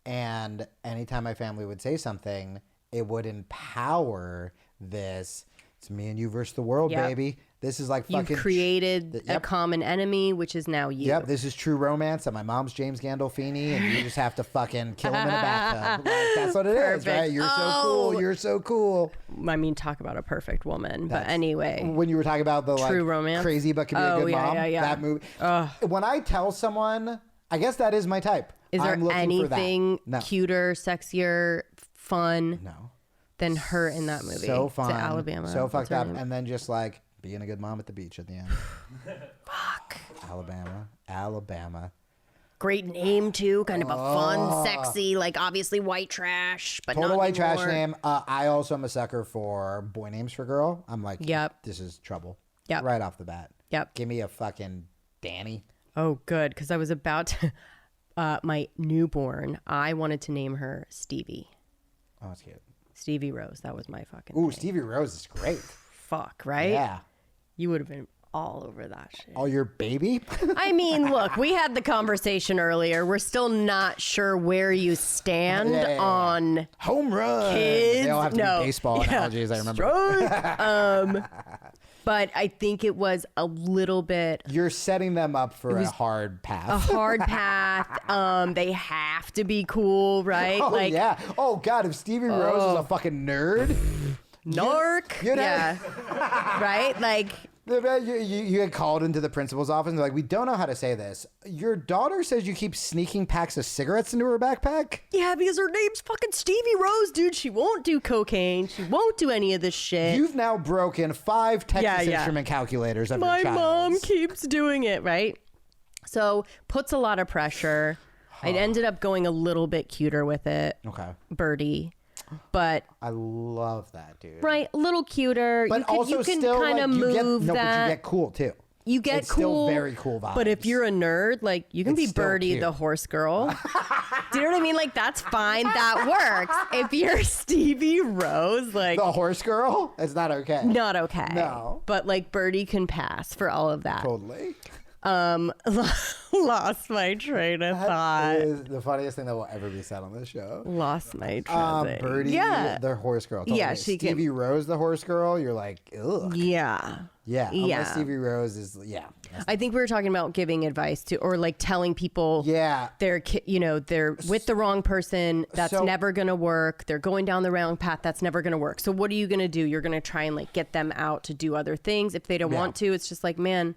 and anytime my family would say something, it would empower this, it's me and you versus the world, baby. This is like fucking... You've created a common enemy, which is now you. Yep, this is true romance, and my mom's James Gandolfini, and you just have to fucking kill him in a bathtub. Like, that's what it is, right? You're so cool. You're so cool. I mean, talk about a perfect woman. But anyway. When you were talking about the true romance, crazy but can be a good mom, that movie. When I tell someone, I guess that is my type. Is there anything cuter, sexier, fun than her in that movie? So fun. Is it Alabama? So fucked up. And then just like being a good mom at the beach at the end. Fuck. Alabama. Great name too. Kind of a fun, sexy, like obviously white trash, but total not white anymore. Trash name. I also am a sucker for boy names for girl. I'm like, this is trouble. Yep. Right off the bat. Yep. Give me a fucking Danny. Oh, good. Because I was about to, my newborn, I wanted to name her Stevie. Oh, that's cute. Stevie Rose. That was my fucking name. name. Stevie Rose is great. Fuck, right? Yeah. You would have been all over that shit. Oh, your baby? I mean, look, we had the conversation earlier. We're still not sure where you stand on home run. Kids. They all have to be baseball analogies, I remember. But I think it was a little bit... You're setting them up for a hard path. A hard path. They have to be cool, right? Oh, yeah. Oh, God, if Stevie Rose is a fucking nerd... Narc. Yeah. Right? Like... You get called into the principal's office and they're like, we don't know how to say this. Your daughter says you keep sneaking packs of cigarettes into her backpack? Yeah, because her name's fucking Stevie Rose, dude. She won't do cocaine. She won't do any of this shit. You've now broken 5 Texas Instrument calculators of your child. My mom keeps doing it, right? So, puts a lot of pressure. I ended up going a little bit cuter with it. Okay. Birdie. But I love that, dude. Right, a little cuter. But you can kind of move that. But you get cool too. You get it's cool. Still very cool vibes. But if you're a nerd, like you can be Birdie the horse girl. Do you know what I mean? Like that's fine. That works. If you're Stevie Rose, like the horse girl, it's not okay. Not okay. No. But like Birdie can pass for all of that. Totally. Lost my train of thought. Is the funniest thing that will ever be said on this show. Lost my train. Birdie, the horse girl. Yeah, she can. Stevie Rose, the horse girl. You're like, ugh. Yeah. Yeah. Unless Stevie Rose is, yeah. I think we were talking about giving advice to, or like telling people, Yeah. they're with the wrong person. That's never gonna work. They're going down the wrong path. That's never gonna work. So what are you gonna do? You're gonna try and like get them out to do other things. If they don't want to, it's just like, man,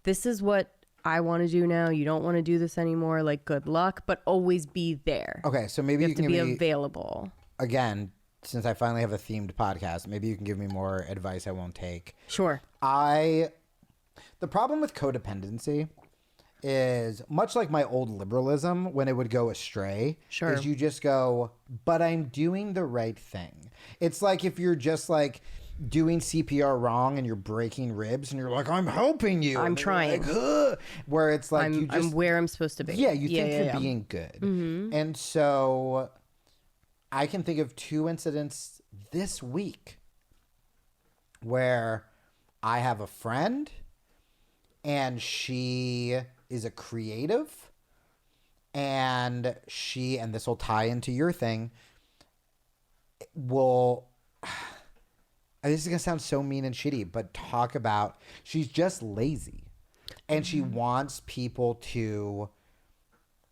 this is what I want to do now. You don't want to do this anymore. Like, good luck, but always be there. Okay, so maybe you you have to can be give me, available. again, since I finally have a themed podcast, maybe you can give me more advice I won't take. Sure. The problem with codependency is much like my old liberalism when it would go astray. Sure. Is you just go, but I'm doing the right thing. It's like if you're just like doing CPR wrong and you're breaking ribs and you're like, I'm helping you. I'm trying. Like, ugh. Where it's like, I'm where I'm supposed to be. Yeah, you think you're being good. Mm-hmm. And so I can think of 2 incidents this week where I have a friend and she is a creative and this will tie into your thing, this is going to sound so mean and shitty, but talk about, she's just lazy and she wants people to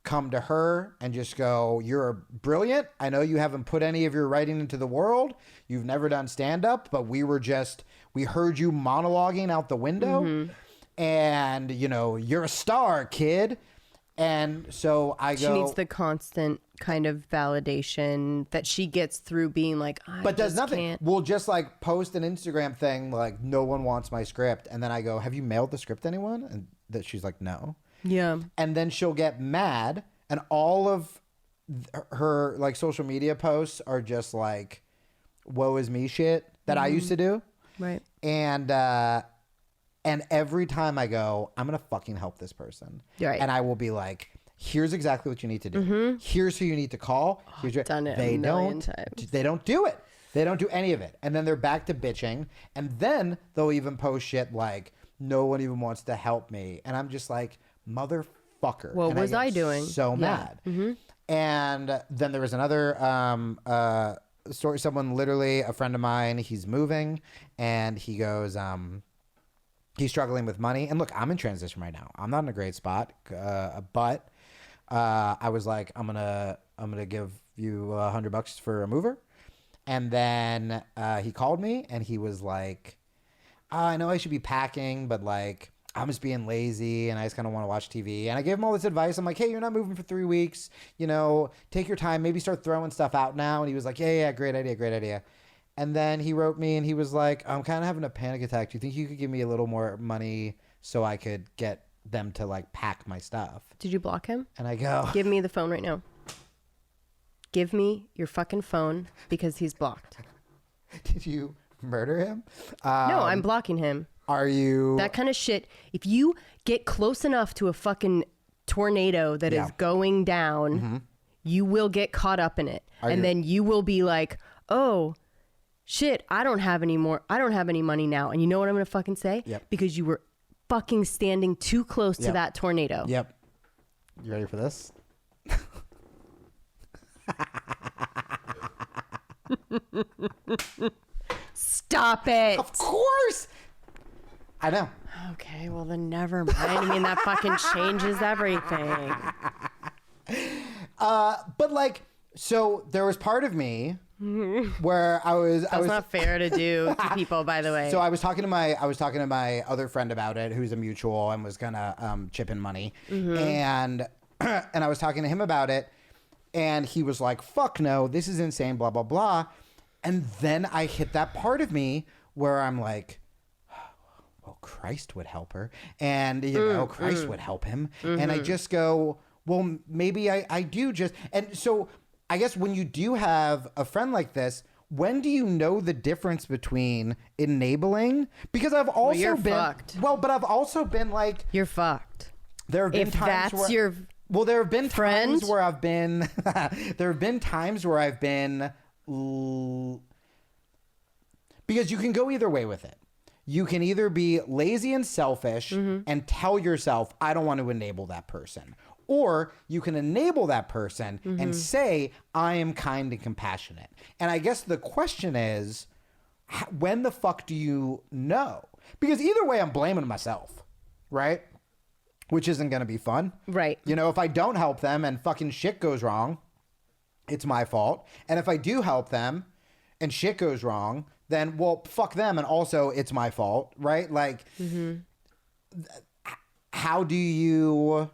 come to her and just go, you're brilliant. I know you haven't put any of your writing into the world. You've never done stand-up, but we heard you monologuing out the window and, you're a star, kid. And so she needs the constant kind of validation that she gets through being like, but does nothing. Can't. We'll just like post an Instagram thing like, no one wants my script. And then I go, have you mailed the script to anyone? And that she's like, no. Yeah. And then she'll get mad and all of her like social media posts are just like, woe is me shit that I used to do. Right. And every time I go, I'm going to fucking help this person. Right. And I will be like, here's exactly what you need to do. Here's who you need to call. Done it a million times. They don't do it. They don't do any of it. And then they're back to bitching. And then they'll even post shit like, no one even wants to help me. And I'm just like, motherfucker. What was I doing? So mad. And then there was another story. Someone, literally a friend of mine, he's moving and he goes, he's struggling with money. And look, I'm in transition right now. I'm not in a great spot. But I was like, I'm gonna give you $100 for a mover. And then he called me and he was like, I know I should be packing, but like, I'm just being lazy and I just kind of want to watch TV. And I gave him all this advice. I'm like, hey, you're not moving for 3 weeks. Take your time. Maybe start throwing stuff out now. And he was like, yeah, great idea. And then he wrote me and he was like, I'm kind of having a panic attack. Do you think you could give me a little more money so I could get them to like pack my stuff? Did you block him? And I go, give me the phone right now. Give me your fucking phone because he's blocked. Did you murder him? No, I'm blocking him. Are you? That kind of shit. If you get close enough to a fucking tornado that is going down, you will get caught up in it. Then you will be like, oh, shit, I don't have any money now. And you know what I'm going to fucking say? Yep. Because you were fucking standing too close to that tornado. Yep. You ready for this? Stop it. Of course. I know. Okay, well then never mind. I mean, that fucking changes everything. But like, so there was part of me where I was. That's not fair to do to people, by the way. So I was talking to my other friend about it, who's a mutual, and was gonna chip in money, and I was talking to him about it, and he was like, "Fuck no, this is insane," blah blah blah, and then I hit that part of me where I'm like, well, Christ would help her, and Christ would help him, and I just go, well, maybe I do just, and so I guess when you do have a friend like this, when do you know the difference between enabling? Because I've also been fucked. Well, but I've also been like, you're fucked. There have been if times that's where, your well, there have been friend? times where I've been there have been times where I've been because you can go either way with it. You can either be lazy and selfish and tell yourself, I don't want to enable that person. Or you can enable that person and say, I am kind and compassionate. And I guess the question is, when the fuck do you know? Because either way, I'm blaming myself, right? Which isn't going to be fun. Right. You know, if I don't help them and fucking shit goes wrong, it's my fault. And if I do help them and shit goes wrong, then, well, fuck them. And also it's my fault, right? Like, how do you,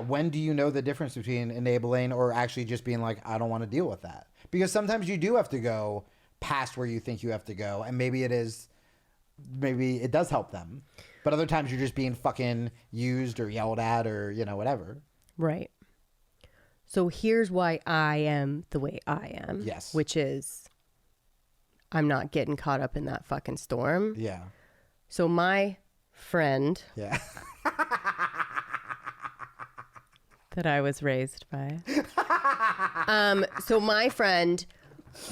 when do you know the difference between enabling or actually just being like, I don't want to deal with that? Because sometimes you do have to go past where you think you have to go. And maybe it does help them. But other times you're just being fucking used or yelled at or, you know, whatever. Right. So here's why I am the way I am. Yes. Which is, I'm not getting caught up in that fucking storm. Yeah. So my friend Yeah. that I was raised by. So my friend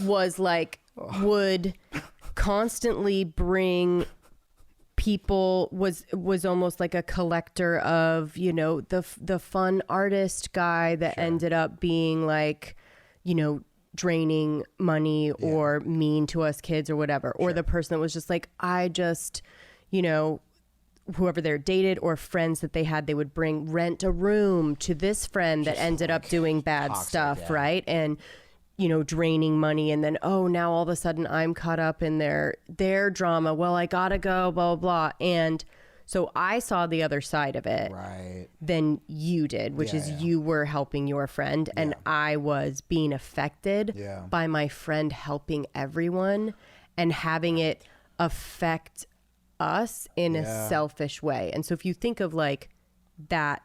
was like, would constantly bring people, was almost like a collector of, you know, the fun artist guy that ended up being like, you know, draining money or mean to us kids or whatever. Or the person that was just like, I just, you know, whoever they're dated or friends that they had, they would rent a room to this friend that ended up doing bad stuff, right? And, you know, draining money. And then, oh, now all of a sudden I'm caught up in their drama. Well, I gotta go, blah, blah, blah. And so I saw the other side of it than you did, which is you were helping your friend and I was being affected by my friend helping everyone and having it affect us in a selfish way. And so if you think of like that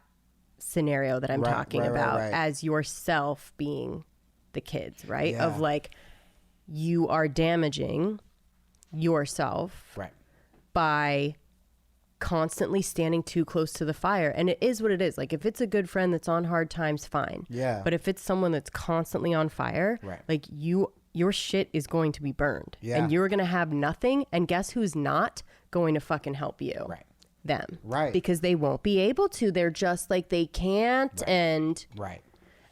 scenario that I'm talking about as yourself being the kids, right? Of like, you are damaging yourself by constantly standing too close to the fire. And it is what it is. Like if it's a good friend that's on hard times, fine. Yeah. But if it's someone that's constantly on fire, like your shit is going to be burned. Yeah. And you're going to have nothing. And guess who's not going to fucking help you? Them. Because they won't be able to. They're just like, they can't. And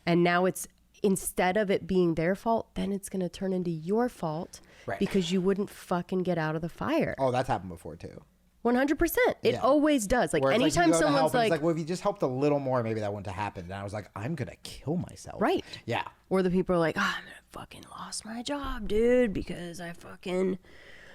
now it's, instead of it being their fault, then it's going to turn into your fault because you wouldn't fucking get out of the fire. Oh, that's happened before too. 100%. It always does. Like anytime someone's like, it's like, well, if you just helped a little more, maybe that wouldn't have happened. And I was like, I'm going to kill myself. Right. Yeah. Or the people are like, oh, I'm going to fucking lost my job, dude, because I fucking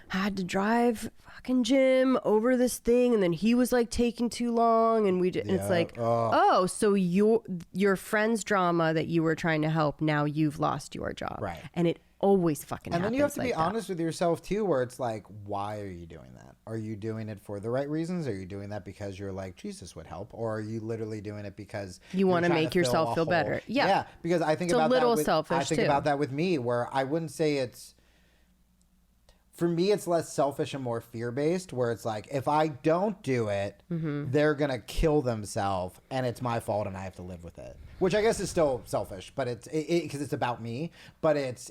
had to drive fucking Jim over this thing. And then he was like taking too long. And it's like, oh, so your friend's drama that you were trying to help, now you've lost your job. Right. And it always fucking happens. And then you have to be honest with yourself too, where it's like, why are you doing that? Are you doing it for the right reasons? Are you doing that because you're like, Jesus would help? Or are you literally doing it because you want to make yourself feel better? Yeah. Yeah. Because I think about that with me, where I wouldn't say it's, for me, it's less selfish and more fear-based, where it's like, if I don't do it, they're going to kill themselves and it's my fault and I have to live with it. Which I guess is still selfish, but it's because it's about me, but it's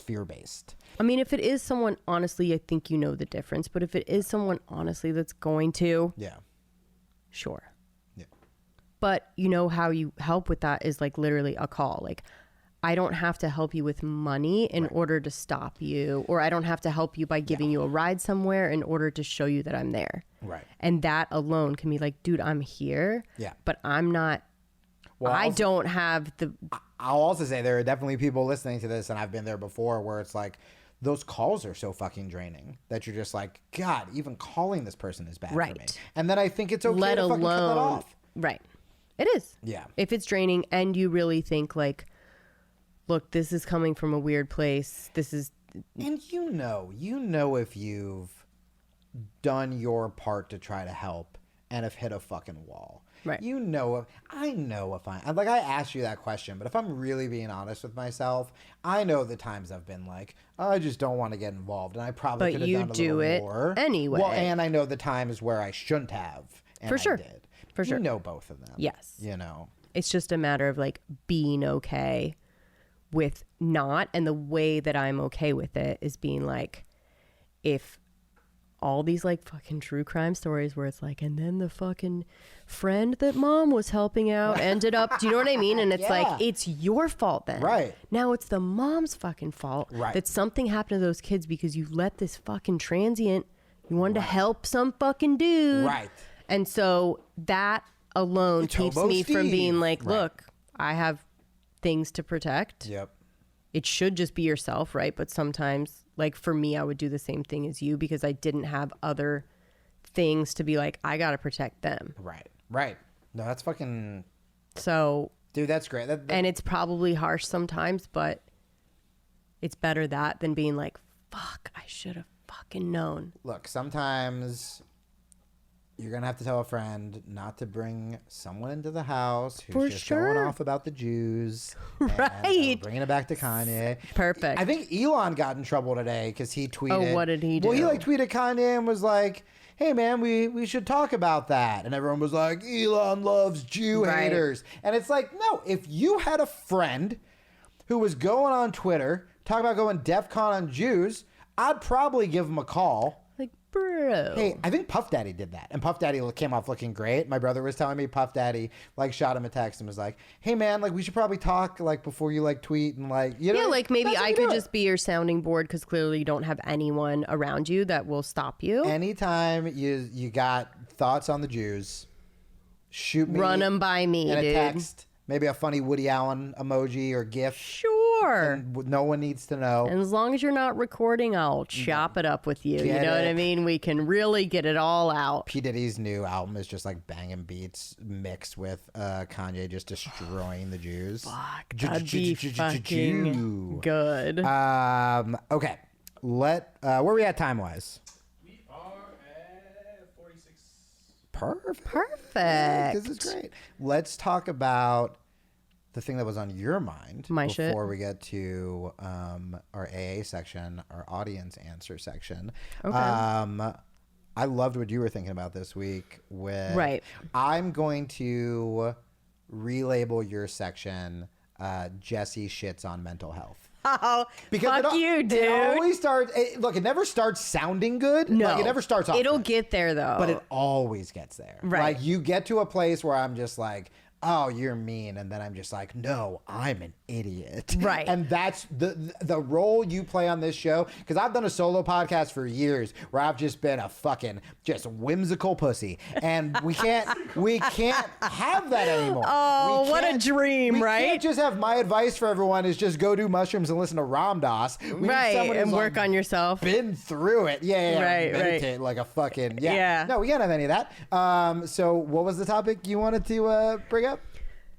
fear-based. I mean, if it is someone, honestly, I think you know the difference, but if it is someone, honestly, that's going to, sure. Yeah. But you know how you help with that is like literally a call. Like, I don't have to help you with money in order to stop you, or I don't have to help you by giving you a ride somewhere in order to show you that I'm there. Right. And that alone can be like, dude, I'm here, but I'm not, I don't have the... I'll also say there are definitely people listening to this, and I've been there before, where it's like, those calls are so fucking draining that you're just like, God, even calling this person is bad for me. And then I think it's okay to fucking cut that off. Right. It is. Yeah. If it's draining and you really think like, look, this is coming from a weird place. This is... And you know if you've done your part to try to help and have hit a fucking wall. Right. I know if I... Like, I asked you that question, but if I'm really being honest with myself, I know the times I've been like, oh, I just don't want to get involved. And I probably could have done a little more. But you do it anyway. Well, and I know the times where I shouldn't have. And For sure. I did. For sure. You know both of them. Yes. You know. It's just a matter of, like, being okay with not. And the way that I'm okay with it is being like, if all these like fucking true crime stories where it's like, and then the fucking friend that mom was helping out ended up, do you know what I mean? And it's like, it's your fault then. Right. Now it's the mom's fucking fault that something happened to those kids because you let this fucking transient, you wanted to help some fucking dude. Right. And so that alone keeps me from being like, look, I have things to protect. Yep. It should just be yourself, right? But sometimes, like for me, I would do the same thing as you because I didn't have other things to be like, I got to protect them. Right. Right. No, that's fucking... So... Dude, that's great. And it's probably harsh sometimes, but it's better that than being like, fuck, I should have fucking known. Look, sometimes... You're going to have to tell a friend not to bring someone into the house who's just showing off about the Jews. And bringing it back to Kanye. Perfect. I think Elon got in trouble today because he tweeted. Oh, what did he do? Well, he like tweeted Kanye and was like, hey, man, we should talk about that. And everyone was like, Elon loves Jew haters. And it's like, no, if you had a friend who was going on Twitter, talking about going DEFCON on Jews, I'd probably give him a call. Bro. Hey, I think Puff Daddy did that. And Puff Daddy came off looking great. My brother was telling me Puff Daddy like shot him a text and was like, hey man, like we should probably talk like before you like tweet and like, you know. Yeah, like maybe I could just be your sounding board because clearly you don't have anyone around you that will stop you. Anytime you got thoughts on the Jews, shoot me. Run them by me, in dude. a text. Maybe a funny Woody Allen emoji or GIF. Sure. And no one needs to know. And as long as you're not recording, I'll chop it up with you. You know what I mean? We can really get it all out. P. Diddy's new album is just like banging beats mixed with Kanye just destroying the Jews. Fuck, that'd be fucking good. Okay. Where are we at time-wise? We are at 46. Perfect. This is great. Let's talk about the thing that was on your mind before we get to our AA section, our audience answer section. Okay. I loved what you were thinking about this week. I'm going to relabel your section Jessie shits on mental health. Oh, fuck you, dude. It always starts. Look, it never starts sounding good. No, like, it never starts off. It'll good, get there though. but it always gets there. Right. Like you get to a place where I'm just like, oh, you're mean, and then I'm just like, no, I'm an idiot. Right. And that's the role you play on this show. Because I've done a solo podcast for years where I've just been a fucking just whimsical pussy, and we can't have that anymore. Oh, what a dream, right? We can't just have my advice for everyone is just go do mushrooms and listen to Ram Dass. We need someone and who's, work on yourself. Been through it. Yeah. Meditate like a fucking Yeah. No, we can't have any of that. So what was the topic you wanted to bring up?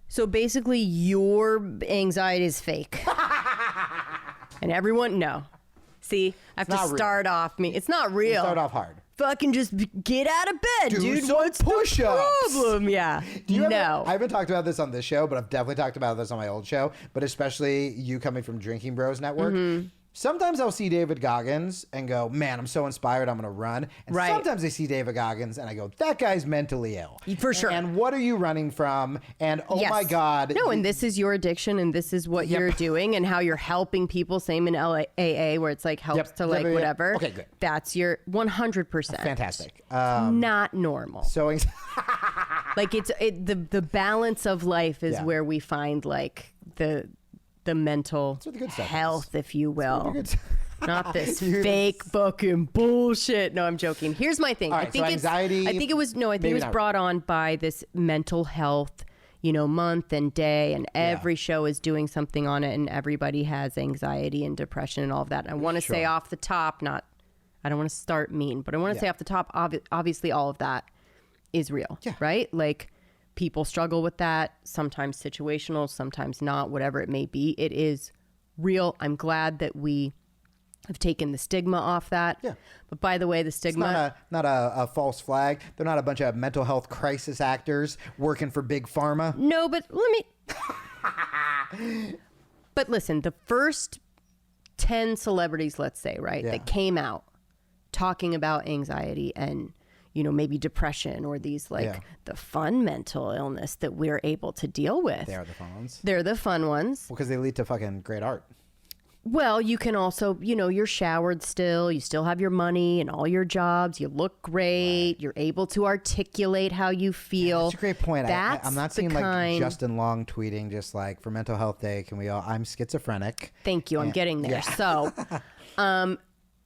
So basically, your anxiety is fake. And everyone, no. See, I have to start off me. It's not real. Start off hard. Fucking just get out of bed, dude. some What's push-ups. the problem? Yeah. I haven't talked about this on this show, but I've definitely talked about this on my old show. But especially you coming from Drinking Bros Network. Mm-hmm. Sometimes I'll see David Goggins and go, man, I'm so inspired, I'm going to run. And sometimes I see David Goggins and I go, that guy's mentally ill. For sure. And what are you running from? And my God. No, and this is your addiction and this is what you're doing and how you're helping people. Same in AA where it's like helps to like whatever. Okay, good. That's your 100%. Fantastic. Not normal. So like the balance of life is where we find like the mental health, if you will. Not this fake fucking bullshit. No, I'm joking. Here's my thing. Right, I think anxiety. I think it was brought on by this mental health, month and day, and every show is doing something on it, and everybody has anxiety and depression and all of that. And I want to say off the top, I don't want to start mean, but I want to say off the top, obviously all of that is real, right? Like, people struggle with that, sometimes situational, sometimes not, whatever it may be. It is real. I'm glad that we have taken the stigma off that. Yeah. But by the way, the stigma... It's not a false flag. They're not a bunch of mental health crisis actors working for Big Pharma. No, but let me... But listen, the first 10 celebrities, let's say, right, that came out talking about anxiety and... maybe depression or these the fun mental illness that we're able to deal with. They are the fun ones. They're the fun ones. Well, because they lead to fucking great art. Well, you can also, you're showered still. You still have your money and all your jobs. You look great. You're able to articulate how you feel. That's a great point. I'm not seeing kind... like Justin Long tweeting just like for Mental Health Day. Can we all? I'm schizophrenic. Thank you. I'm getting there. Yeah.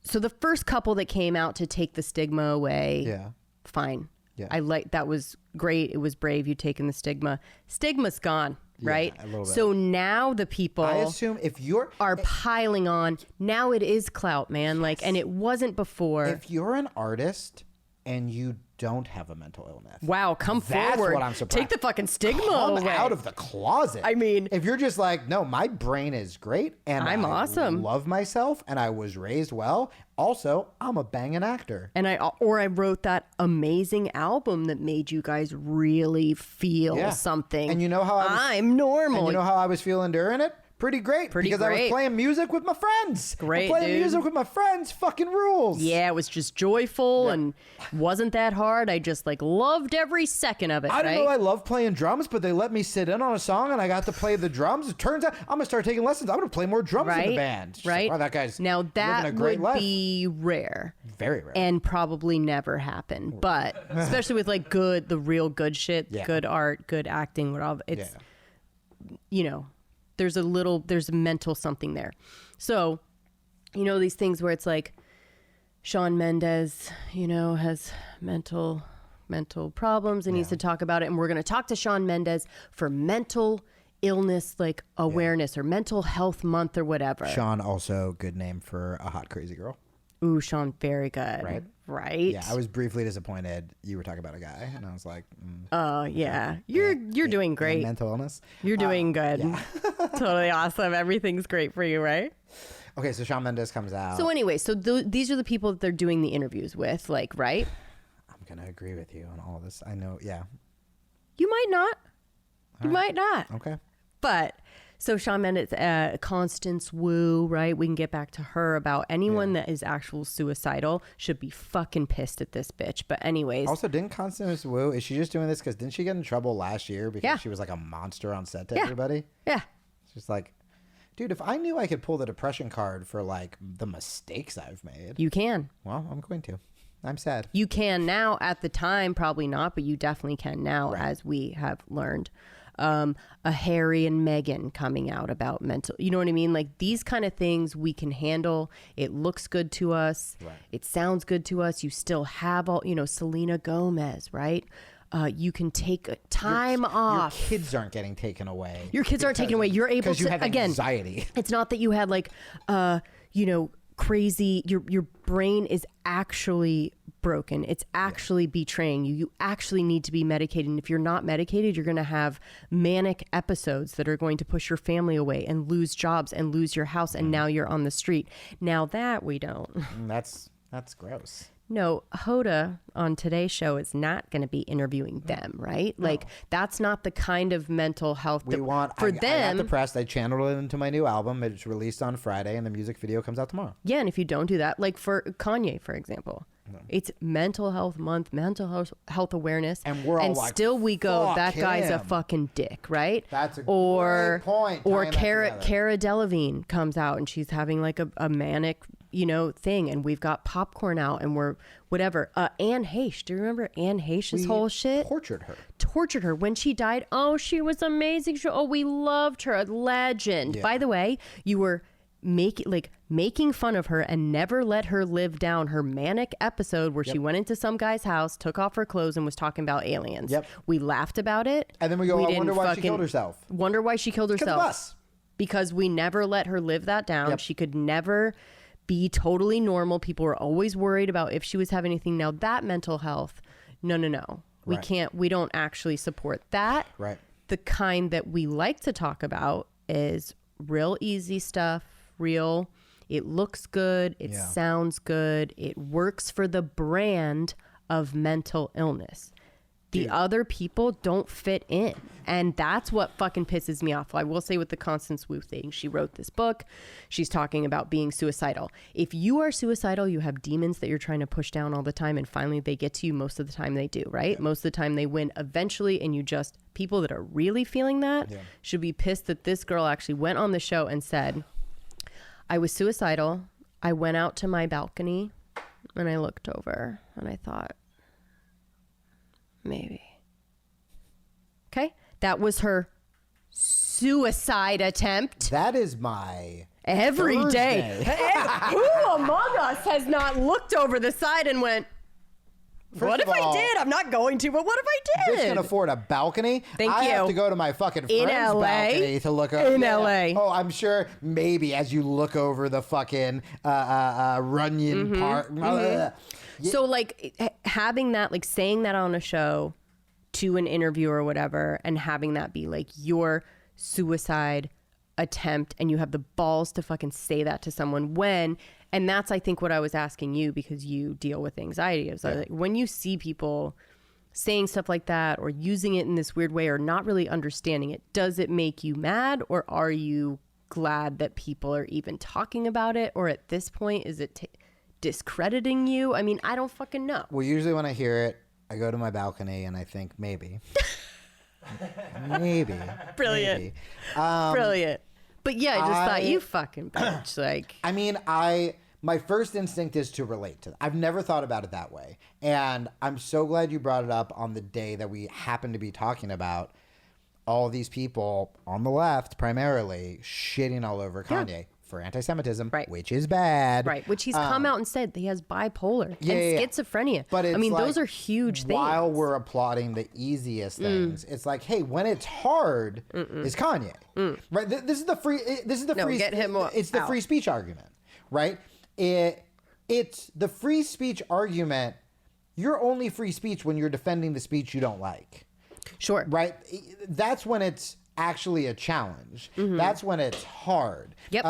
So the first couple that came out to take the stigma away, fine. Yeah. That was great. It was brave. You taking the stigma. Stigma's gone. Right. A little bit. So now the people I assume if you're are piling on. Now it is clout, man. Like, and it wasn't before. If you're an artist and you don't have a mental illness, wow, come that's forward. What I'm surprised. Take the fucking stigma Come away. out of the closet. I mean, if you're just like, no, my brain is great and I'm I awesome. Love myself and I was raised well. Also, I'm a banging actor. And I wrote that amazing album that made you guys really feel something. And you know how I'm normal. And you know how I was feeling during it? Pretty great. Because I was playing music with my friends. Great, playing dude. music with my friends. Fucking rules. Yeah, it was just joyful and wasn't that hard. I just like loved every second of it. I didn't know I loved playing drums, but they let me sit in on a song and I got to play the drums. It turns out I'm going to start taking lessons. I'm going to play more drums in the band. Just Right. Like, oh, that guy's now that living a great would life. be rare. Very rare. And probably never happen. But especially with like the real good shit, good art, good acting, whatever. It's, there's a mental something there. So, these things where it's like Shawn Mendes, has mental problems and needs to talk about it. And we're going to talk to Shawn Mendes for mental illness, like awareness or mental health month or whatever. Shawn, also good name for a hot, crazy girl. Ooh, Shawn, very good. Right? Yeah, I was briefly disappointed you were talking about a guy, and I was like, yeah. You're doing great. Mental illness? You're doing good. Yeah. Totally awesome. Everything's great for you, right? Okay, so Shawn Mendes comes out. So anyway, these are the people that they're doing the interviews with, like, right? I'm going to agree with you on all this. I know, yeah. You might not. You might not. Okay. But... So Shawn Mendes, Constance Wu, right? We can get back to her about anyone that is actual suicidal should be fucking pissed at this bitch. But anyways. Also, didn't Constance Wu, is she just doing this because didn't she get in trouble last year because she was like a monster on set to everybody? Yeah. It's just like, dude, if I knew I could pull the depression card for like the mistakes I've made. You can. Well, I'm going to. I'm sad. You can now. At the time, probably not, but you definitely can now, as we have learned. A Harry and Meghan coming out about mental, you know what I mean? Like these kind of things we can handle. It looks good to us. Right. It sounds good to us. You still have all, Selena Gomez, right? You can take time off. Your kids aren't getting taken away. Your kids aren't taken away. You're able to, you have again, anxiety. It's not that you had like, crazy, your brain is actually broken. It's actually betraying you. You actually need to be medicated. And if you're not medicated, you're going to have manic episodes that are going to push your family away and lose jobs and lose your house. And now you're on the street. Now that we don't. That's gross. No, Hoda on today's show is not going to be interviewing them, right? No. Like that's not the kind of mental health we want for them. I got the press. I channeled it into my new album. It's released on Friday, and the music video comes out tomorrow. Yeah, and if you don't do that, like for Kanye, for example, it's Mental Health Month, mental health awareness, and we're all and like, still we go, that guy's him. A fucking dick, right? That's a great point. Or Cara Delevingne comes out and she's having like a manic, thing, and we've got popcorn out and we're whatever. Anne Heche, do you remember Anne Heche's whole shit? Tortured her when she died. Oh, she was amazing. We loved her, a legend. Yeah. By the way, you were making fun of her and never let her live down her manic episode where she went into some guy's house, took off her clothes, and was talking about aliens. Yep. We laughed about it. And then we go, I wonder why she killed herself. Wonder why she killed herself. Because of us. Because we never let her live that down. Yep. She could never be totally normal. People were always worried about if she was having anything. Now that mental health, no. We don't actually support that. Right. The kind that we like to talk about is real easy stuff, it looks good, it sounds good, it works for the brand of mental illness. The other people don't fit in. And that's what fucking pisses me off. I will say with the Constance Wu thing, she wrote this book. She's talking about being suicidal. If you are suicidal, you have demons that you're trying to push down all the time. And finally they get to you. Most of the time they do, right? Yeah. Most of the time they win eventually. And people that are really feeling that should be pissed that this girl actually went on the show and said, I was suicidal. I went out to my balcony and I looked over and I thought, maybe. Okay. That was her suicide attempt. That is my Every Thursday. day. Who among us has not looked over the side and went, what if I did? I'm not going to, but what if I Bitch did? can afford a balcony. Thank I you. have to go to my fucking friend's LA? balcony to look over. In LA. Oh, I'm sure maybe as you look over the fucking Runyon Park. So like having that, like saying that on a show to an interview or whatever, and having that be like your suicide attempt, and you have the balls to fucking say that to someone and that's, I think, what I was asking you, because you deal with anxiety. Is like, when you see people saying stuff like that or using it in this weird way or not really understanding it, does it make you mad, or are you glad that people are even talking about it? Or at this point, is it discrediting you? I mean, I don't fucking know. Well, usually when I hear it, I go to my balcony and I think maybe. Maybe. Brilliant. Maybe. Brilliant. But yeah, I just thought, you fucking bitch. Like, I mean, my first instinct is to relate to it. I've never thought about it that way. And I'm so glad you brought it up on the day that we happen to be talking about all these people on the left, primarily, shitting all over Kanye for anti-Semitism, Right. which is bad. right. Which he's come out and said he has bipolar and yeah. schizophrenia. But I it's mean, like, those are huge things. While we're applauding the easiest things, it's like, hey, when it's hard, is Kanye, right? This is the free. This is the No, free. get him it's the out. free speech argument, right? It's the free speech argument. You're only free speech when you're defending the speech you don't like, Sure. right? That's when it's actually a challenge. That's when it's hard. Yep.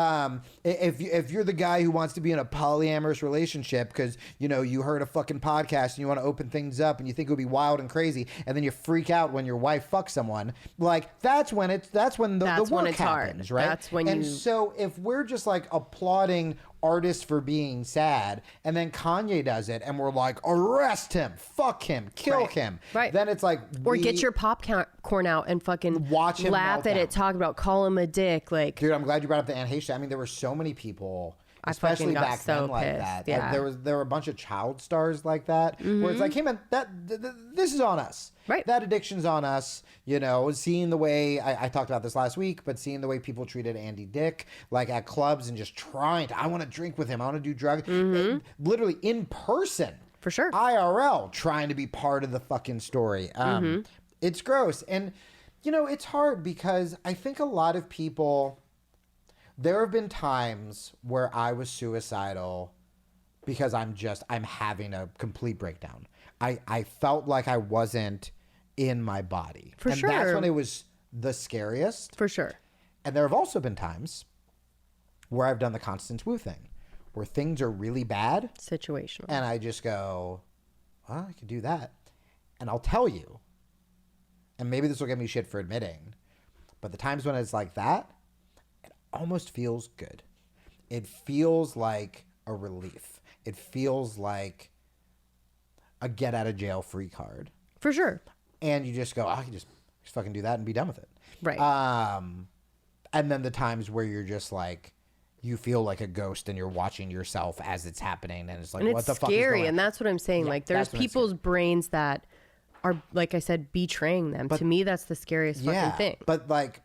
If you're the guy who wants to be in a polyamorous relationship because you heard a fucking podcast and you want to open things up and you think it would be wild and crazy, and then you freak out when your wife fucks someone, like that's when the work it's hard. happens, right? That's when and you- so if we're just like applauding artists for being sad, and then Kanye does it, and we're like, arrest him, fuck him, kill him. Right. Then it's like, Or get your popcorn out and fucking Watch him laugh melt at it, down. talk about, call him a dick. Like, Dude, I'm glad you brought up the Anne Heche. I mean, there were so many people, I especially fucking got back so then, like pissed, that. yeah. There were a bunch of child stars like that, where it's like, hey man, this is on us. Right. That addiction's on us. Seeing the way I talked about this last week, but seeing the way people treated Andy Dick, like at clubs, and just trying to, I want to drink with him, I want to do drugs, literally in person. For sure. IRL, trying to be part of the fucking story. It's gross. And, it's hard because I think a lot of people, there have been times where I was suicidal because I'm having a complete breakdown. I felt like I wasn't in my body. For and sure. that's when it was the scariest. for sure. And there have also been times where I've done the Constance Wu thing, where things are really bad. Situational. And I just go, well, I could do that. And I'll tell you, and maybe this will get me shit for admitting, but the times when it's like that, it almost feels good. It feels like a relief. It feels like a get out of jail free card. For sure. And you just go, I can just fucking do that and be done with it. Right. And then the times where you're just like, you feel like a ghost and you're watching yourself as it's happening, and it's like, And what it's the fuck is scary, going on? and that's what I'm saying. Yeah, like, there's that's when it's people's brains that are, like I said, betraying them. To me, that's the scariest fucking thing. But like,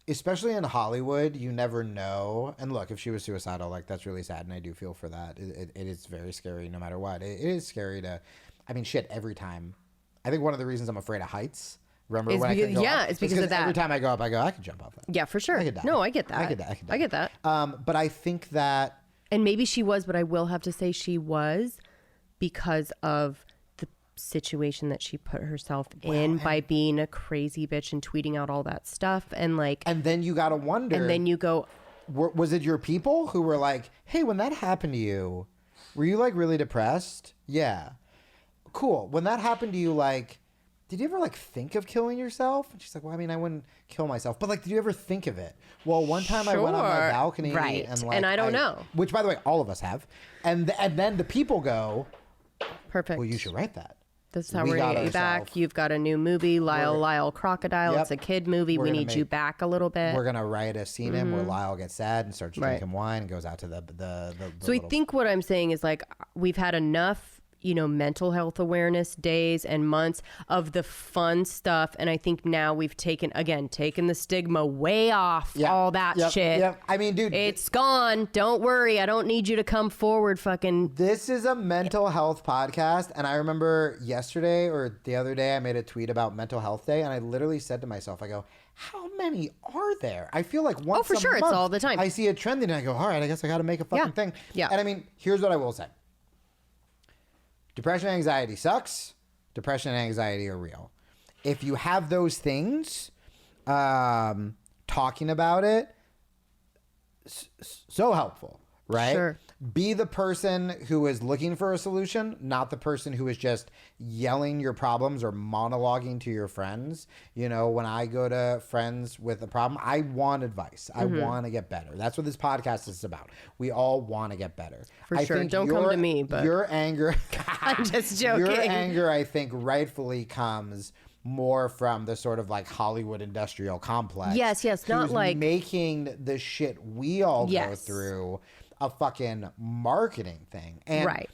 especially in Hollywood, you never know. And look, if she was suicidal, like that's really sad, and I do feel for that. It is very scary, no matter what. It is scary to, I mean, shit. Every time, I think one of the reasons I'm afraid of heights. Remember It's when I because- could go yeah, up? it's because of that. Every time I go up, I go, I could jump off that. Yeah, for sure. I could die. No, I get that. I could die. I get that. But I think that And maybe she was, but I will have to say she was because of the situation that she put herself in by being a crazy bitch and tweeting out all that stuff. And like, and then you gotta wonder. and then you go, Was it your people who were like, hey, when that happened to you, were you like really depressed? Yeah. Cool. When that happened to you, like, did you ever like think of killing yourself? And she's like, well, I mean, I wouldn't kill myself, but like, did you ever think of it? Well, one time I went on my Sure. balcony, Right. and like, And I don't know. Which, by the way, all of us have. And then the people go, perfect. well, you should write that. This is how We we're got going to get you back. ourself. You've got a new movie, Lyle Crocodile. Yep. It's a kid movie. We're We gonna need you make- back a little bit. We're gonna write a scene in where Lyle gets sad and starts Right. drinking wine and goes out to the So I think what I'm saying is like we've had enough, mental health awareness days and months of the fun stuff, and I think now we've taken the stigma way off all that shit. Yep. I mean, dude, It's gone. Don't worry. I don't need you to come forward. Fucking. this is a mental health podcast, and I remember yesterday or the other day I made a tweet about Mental Health Day, and I literally said to myself, I go, how many are there? I feel like once for sure, it's month all the time. I see it trending and I go, all right, I guess I got to make a fucking thing. Yeah. And I mean, here's what I will say. Depression and anxiety sucks. Depression and anxiety are real. If you have those things, talking about it, so helpful, right? Sure. Be the person who is looking for a solution, not the person who is just yelling your problems or monologuing to your friends. When I go to friends with a problem, I want advice. I want to get better. That's what this podcast is about. We all want to get better. For I sure. think Don't come to me, but your anger, I'm just joking. your anger, I think, rightfully comes more from the sort of like Hollywood industrial complex. Yes, not who's like making the shit we all go Yes. through a fucking marketing thing. And, Right.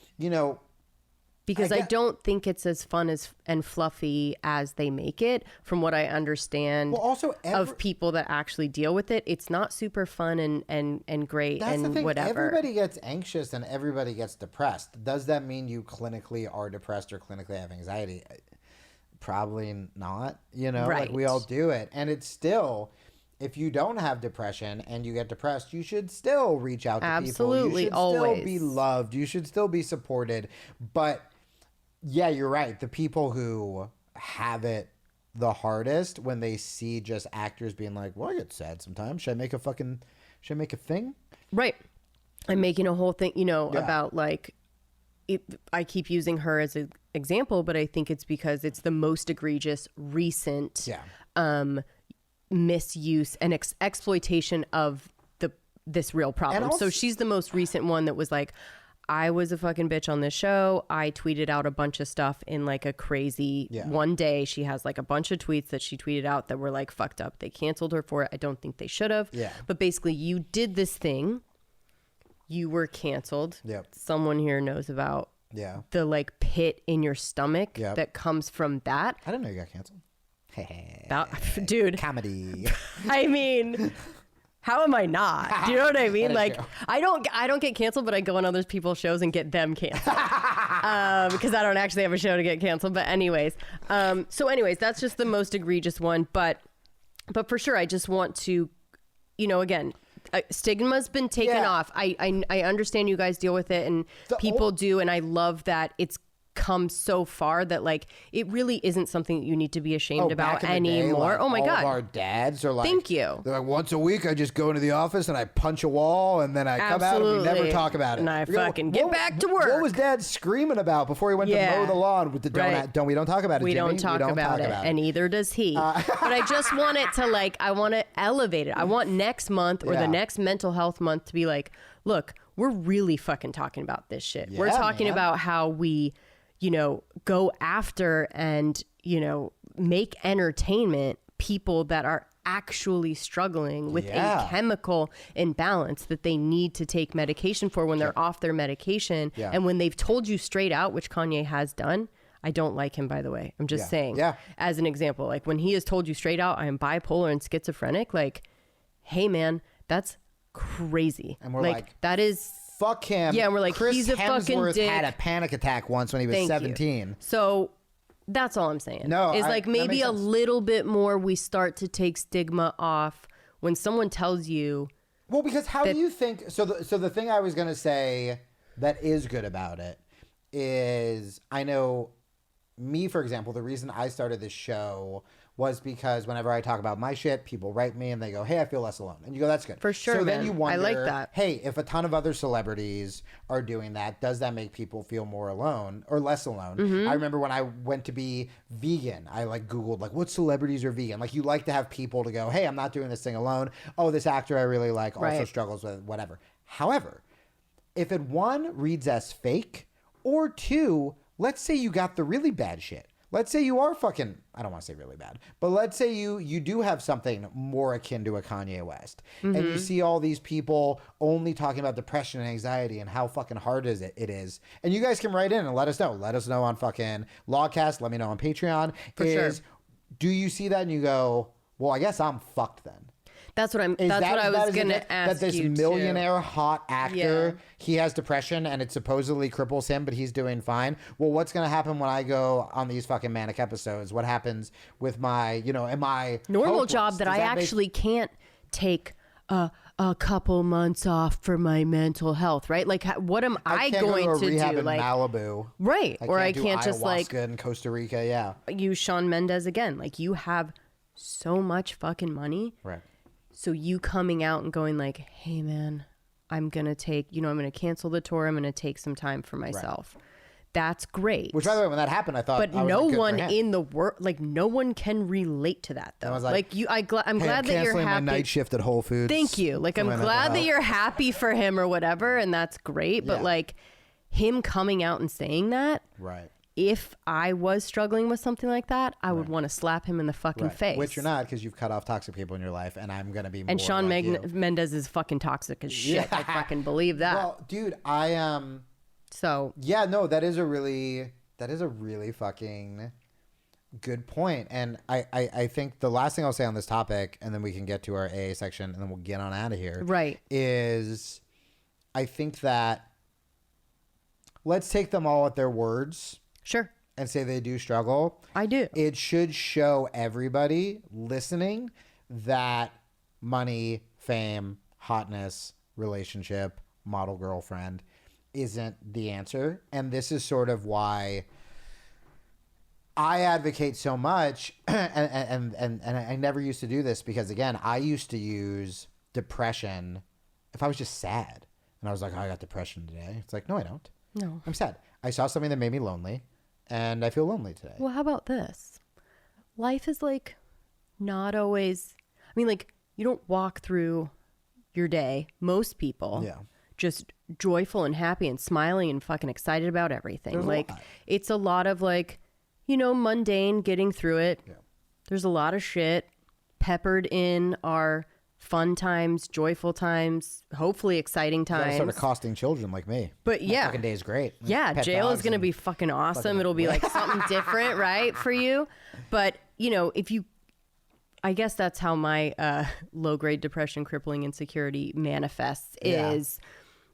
Because I I get- don't think it's as fun and fluffy as they make it. From what I understand well, also, of people that actually deal with it, it's not super fun and great that's the and thing. whatever. Everybody gets anxious and everybody gets depressed. Does that mean you clinically are depressed or clinically have anxiety? Probably not. Like we Right. all do it. And it's still, if you don't have depression and you get depressed, you should still reach out to people. Absolutely, You should always. still be loved. You should still be supported. But yeah, you're right. The people who have it the hardest when they see just actors being like, well, I get sad sometimes. Should I make a thing? Right. I'm making a whole thing, about like, I keep using her as an example, but I think it's because it's the most egregious recent misuse and exploitation of this real problem. also- So she's the most recent one that was like, I was a fucking bitch on this show. I tweeted out a bunch of stuff in like a crazy one day. She has like a bunch of tweets that she tweeted out that were like fucked up. They canceled her for it. I don't think they should have. Yeah. But basically you did this thing. You were canceled. Yep. Someone here knows about Yeah. the like pit in your stomach Yep. that comes from that. I didn't know you got canceled. Dude, Comedy. I mean, how am I not? Do you know what I mean? That is Like, true. I don't get canceled, but I go on other people's shows and get them canceled because I don't actually have a show to get canceled. But anyways, that's just the most egregious one. But for sure, I just want to, again. Stigma's been taken off. I understand you guys deal with it and people do, and I love that it's come so far that like it really isn't something that you need to be ashamed about back in the day, anymore. like, Oh my all god. of our dads are like, Thank you. They're like, once a week I just go into the office and I punch a wall and then I come out and we never Absolutely. talk about it. And I We go, fucking get back to What work. was Dad screaming about before he went to Yeah. mow the lawn with the Right. donut? We don't talk about it. We Jimmy. don't talk about it, and either does he. But I just want it to like, I want to elevate it. I want next month or Yeah. the next mental health month to be like, look, we're really fucking talking about this shit. We're Yeah, talking man. about how we, go after and, make entertainment people that are actually struggling with Yeah. a chemical imbalance that they need to take medication for when they're off their medication. Yeah. And when they've told you straight out, which Kanye has done, I don't like him, by the way. I'm just Yeah. saying, Yeah. as an example, like when he has told you straight out, I am bipolar and schizophrenic, like, hey man, that's crazy. And we're like, that is, fuck him. Yeah, and we're like, Chris he's a fucking Hemsworth dick. had a panic attack once when he was thank 17. you. So that's all I'm saying. No, is I- like that maybe makes a sense. little bit more we start to take stigma off when someone tells you, Well, because how do you think? So the thing I was gonna say that is good about it is I know me, for example, the reason I started this show was because whenever I talk about my shit, people write me and they go, "Hey, I feel less alone," and you go, "That's good." For sure, So then man. you I wonder, like that. Hey, if a ton of other celebrities are doing that, does that make people feel more alone or less alone? Mm-hmm. I remember when I went to be vegan, I like Googled like what celebrities are vegan. Like you like to have people to go, "Hey, I'm not doing this thing alone." Oh, this actor I really like also Right. struggles with whatever. However, if it one reads as fake or two let's say you got the really bad shit. Let's say you are fucking, I don't want to say really bad, but let's say you do have something more akin to a Kanye West. And you see all these people only talking about depression and anxiety and how fucking hard it is. And you guys can write in and let us know. Let us know on fucking Logcast. Let me know on Patreon. Sure. Do you see that and you go, well, I guess I'm fucked then? That's what I was going to ask that this you millionaire hot actor, Yeah. he has depression and it supposedly cripples him, but he's doing fine. Well, what's going to happen when I go on these fucking manic episodes? What happens with my, am I normal hopeless? job that Does I actually can't take a couple months off for my mental health, right? Like, what am I can't going go to a to rehab do? in Like, Malibu, right? Or I do can't just like ayahuasca in Costa Rica, yeah, use Shawn Mendes again. Like, you have so much fucking money. right. So you coming out and going like, hey man, I'm going to take, I'm going to cancel the tour. I'm going to take some time for myself. Right. That's great. Which, by the way, when that happened, I thought, but no one in the world, like no one can relate to that though. I was like you, I'm glad that you're happy. My night shift at Whole Foods. Thank you. Like, I'm glad that you're happy for him or whatever. And that's great. But like him coming out and saying that, right. If I was struggling with something like that, I would want to slap him in the fucking face. Which you're not, because you've cut off toxic people in your life, and I'm gonna be more and Shawn like Mendes is fucking toxic as shit. I fucking believe that. Well, dude, So yeah, no, that is a really fucking good point. And I think the last thing I'll say on this topic, and then we can get to our AA section, and then we'll get on out of here. Right. Is I think that let's take them all at their words. Sure. And say they do struggle. I do. It should show everybody listening that money, fame, hotness, relationship, model girlfriend isn't the answer. And this is sort of why I advocate so much. And I never used to do this because, again, I used to use depression if I was just sad. And I was like, oh, I got depression today. It's like, no, I don't. No. I'm sad. I saw something that made me lonely. And I feel lonely today. Well, how about this? Life is like not always, I mean, like you don't walk through your day, most people, just joyful and happy and smiling and fucking excited about everything. There's like it's a lot of like, mundane getting through it. Yeah. There's a lot of shit peppered in our fun times, joyful times, hopefully exciting times. Sort of costing children like me. But my fucking day is great. Yeah, jail is going to be fucking awesome. It'll be like something different, right, for you. But, I guess that's how my low-grade depression, crippling insecurity manifests is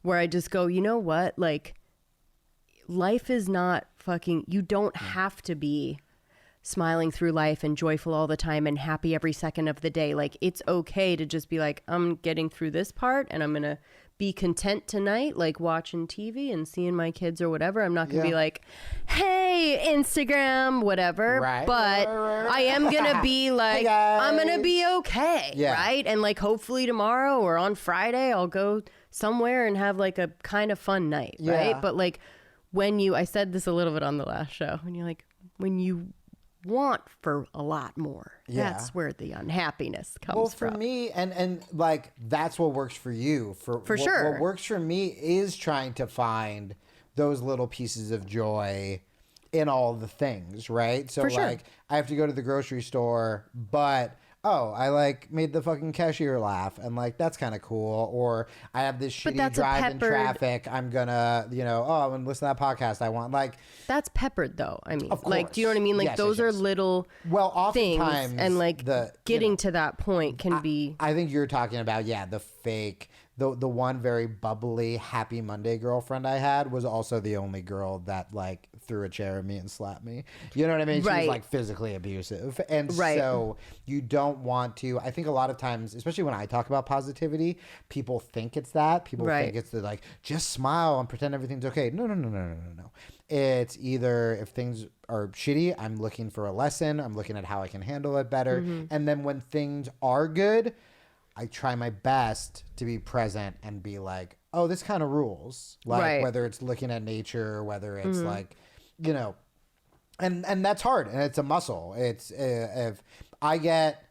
where I just go, you know what? Like, life is not fucking, you don't have to be smiling through life and joyful all the time and happy every second of the day. Like, it's okay to just be like, I'm getting through this part and I'm going to be content tonight, like watching TV and seeing my kids or whatever. I'm not going to be like, hey, Instagram, whatever. Right. But I am going to be like, hey I'm going to be okay. Yeah. Right. And like, hopefully tomorrow or on Friday, I'll go somewhere and have like a kind of fun night. Yeah. Right. But like I said this a little bit on the last show, and you're like, when you want for a lot more, that's where the unhappiness comes from. For me, and like that's what works for you. For sure, what works for me is trying to find those little pieces of joy in all the things, right? So like I have to go to the grocery store, but I like made the fucking cashier laugh, and like that's kind of cool. Or I have this shitty drive in traffic. I'm gonna, I'm gonna listen to that podcast. I want like that's peppered though. I mean, like, do you know what I mean? Like those are little things, and like getting to that point can be. I think you're talking about the fake. The one very bubbly, happy Monday girlfriend I had was also the only girl that like threw a chair at me and slapped me. You know what I mean? She was like physically abusive. And so you don't want to, I think a lot of times, especially when I talk about positivity, people think it's that. People think it's the like, just smile and pretend everything's okay. No. It's either if things are shitty, I'm looking for a lesson. I'm looking at how I can handle it better. Mm-hmm. And then when things are good, I try my best to be present and be like, oh, this kind of rules. Like whether it's looking at nature, whether it's like, and that's hard. And it's a muscle. It's if I get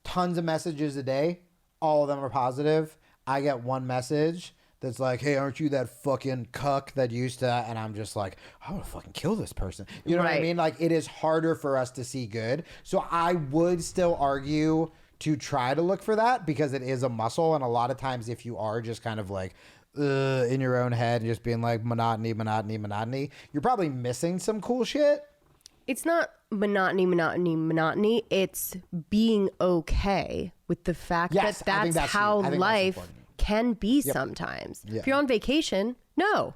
tons of messages a day, all of them are positive. I get one message that's like, hey, aren't you that fucking cuck that used to, and I'm just like, I want to fucking kill this person. You know what I Right. mean? Like, it is harder for us to see good. So I would still argue to try to look for that because it is a muscle. And a lot of times if you are just kind of like, in your own head and just being like monotony, you're probably missing some cool shit. It's not monotony. It's being okay with the fact Yes, that I think that's that's how huge. I think that's life important. can be sometimes. Yeah. If you're on vacation, no.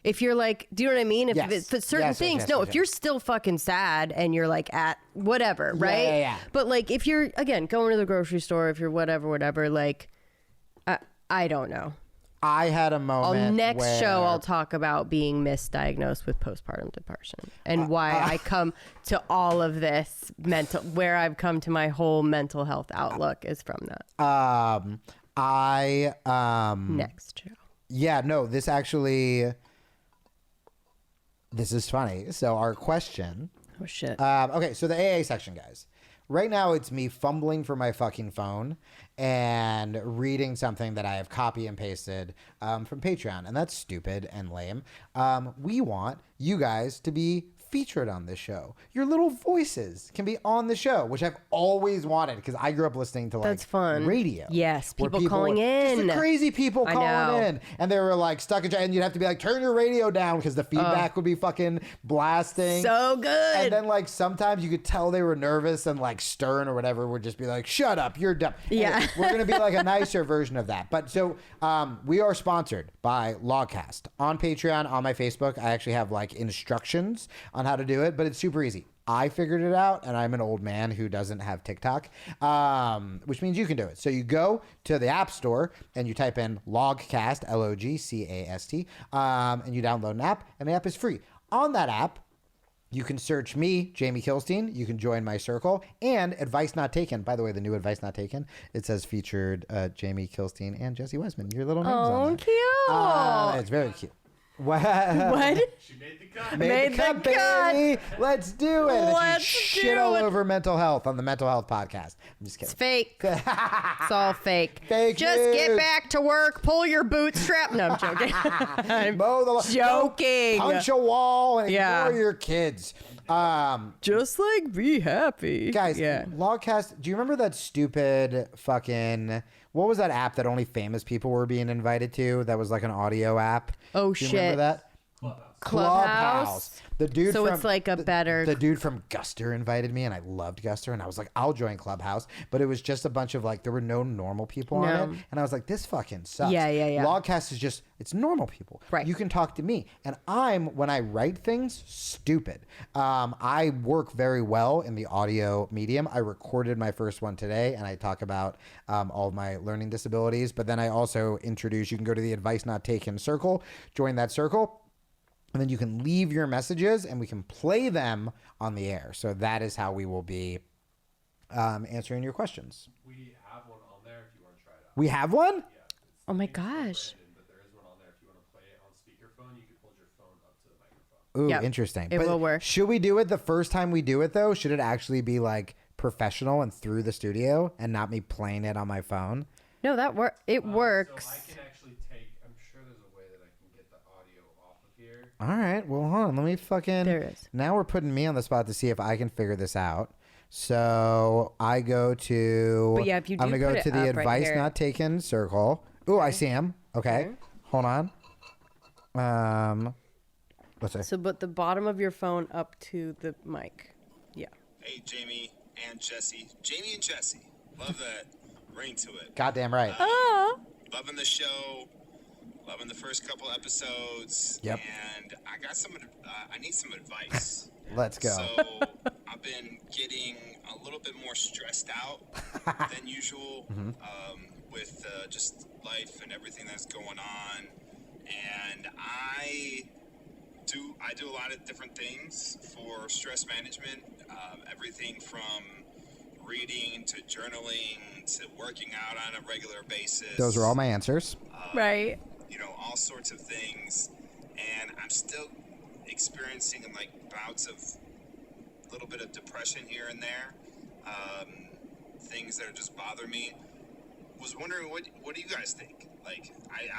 If you're like, do you know what I mean? If Yes. it's certain Yes, things, yes, no. yes, If yes. you're still fucking sad and you're like at whatever, right? yeah. But like, if you're again going to the grocery store, if you're whatever, like, I don't know. I had a moment. Next show, where- I'll talk about being misdiagnosed with postpartum depression and why I come to all of this where I've come to my whole mental health outlook is from that. Next show. Yeah, no, this is funny. So our question. Oh shit. Okay, so the AA section, guys. Right now, it's me fumbling for my fucking phone and reading something that I have copy and pasted from Patreon, and that's stupid and lame. We want you guys to be featured on this show. Your little voices can be on the show, which I've always wanted because I grew up listening to like That's fun. radio. Yes, where people calling just in. the crazy people I calling know. in, and they were like stuck in, and you'd have to be like, turn your radio down because the feedback would be fucking blasting. So good. And then like sometimes you could tell they were nervous and like stern or whatever would just be like, shut up, you're dumb. Yeah. Anyway, we're gonna be like a nicer version of that. But so we are sponsored by Logcast on Patreon, on my Facebook. I actually have like instructions on how to do it, but it's super easy. I figured it out, and I'm an old man who doesn't have TikTok, which means you can do it. So you go to the App Store and you type in Logcast, Logcast, and you download an app, and the app is free. On that app, you can search me, Jamie Kilstein. You can join my circle, and Advice Not Taken. By the way, the new Advice Not Taken, it says featured Jamie Kilstein and Jessie Wiseman. Your little names on there. Oh, cute. It's very cute. What? She made the cut. Made the cut. baby. Let's do it. And Let's she shit do all it. over mental health on the Mental Health Podcast. I'm just It's kidding. fake. It's all fake. Fake Just news. get back to work. Pull your bootstrap. No, I'm joking. I'm Mow the lawn. joking. Punch a wall and Yeah. ignore your kids. Just like be happy. Guys, Yeah. Logcast, do you remember that stupid fucking, what was that app that only famous people were being invited to? That was like an audio app. Oh, do you shit. remember that? Clubhouse. The dude So from, it's like a better. the dude from Guster invited me, and I loved Guster, and I was like, I'll join Clubhouse. But it was just a bunch of like, there were no normal people on No. it, and I was like, this fucking sucks. Yeah. Logcast is just, it's normal people. Right. You can talk to me, and when I write things, stupid. I work very well in the audio medium. I recorded my first one today, and I talk about all of my learning disabilities. But then I also introduce, you can go to the Advice Not Taken circle, join that circle. And then you can leave your messages and we can play them on the air. So that is how we will be answering your questions. We have one on there if you want to try it out. We have one? Yeah, it's Oh my named Phil gosh. Brandon, but there is one on there if you want to play it on speakerphone. You can hold your phone up to the microphone. Ooh, Yep. interesting. It will work. Should we do it the first time we do it, though? Should it actually be like professional and through the studio and not me playing it on my phone? No, it works. So I can actually take. I'm sure there's a way that I can get the audio off of here. All right. Well, hold on. Let me fucking. There is. Now we're putting me on the spot to see if I can figure this out. So I go to. But yeah, if you do I'm gonna go put it to the up right Advice here. Not Taken circle. Ooh, I see him. Okay. Hold on. Let's see. So put the bottom of your phone up to the mic. Yeah. Hey, Jamie and Jessie. Jamie and Jessie. Love that ring to it. Goddamn right. Oh. Loving the show. Loving the first couple episodes. Yep. And I got I need some advice. Let's go. So I've been getting a little bit more stressed out than usual with just life and everything that's going on. And I do a lot of different things for stress management. Everything from reading to journaling to working out on a regular basis. Those are all my answers. Right. You know, all sorts of things. And I'm still experiencing like bouts of a little bit of depression here and there. Things that are just bother me. was wondering what do you guys think? Like,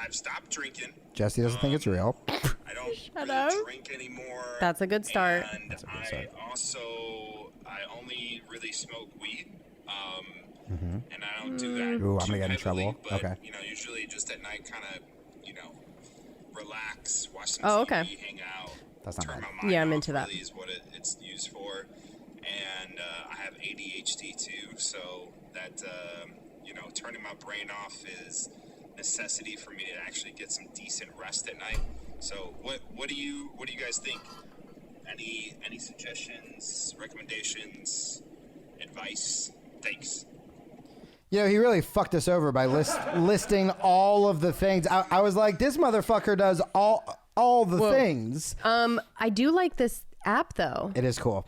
I've stopped drinking. Jesse doesn't think it's real. I don't really drink anymore. That's a good start. And I only really smoke weed. And I don't do that. Ooh, I'm gonna get in trouble. But, Okay. usually just at night, kind of, relax, watch some TV, hang out. That's not turn bad. my mind Yeah, I'm off into that. really is what it's used for. And I have ADHD too, so that turning my brain off is necessity for me to actually get some decent rest at night. So what do you guys think? Any suggestions, recommendations, advice? Thanks. He really fucked us over by listing all of the things. I was like, this motherfucker does all the things. I do like this app though. It is cool.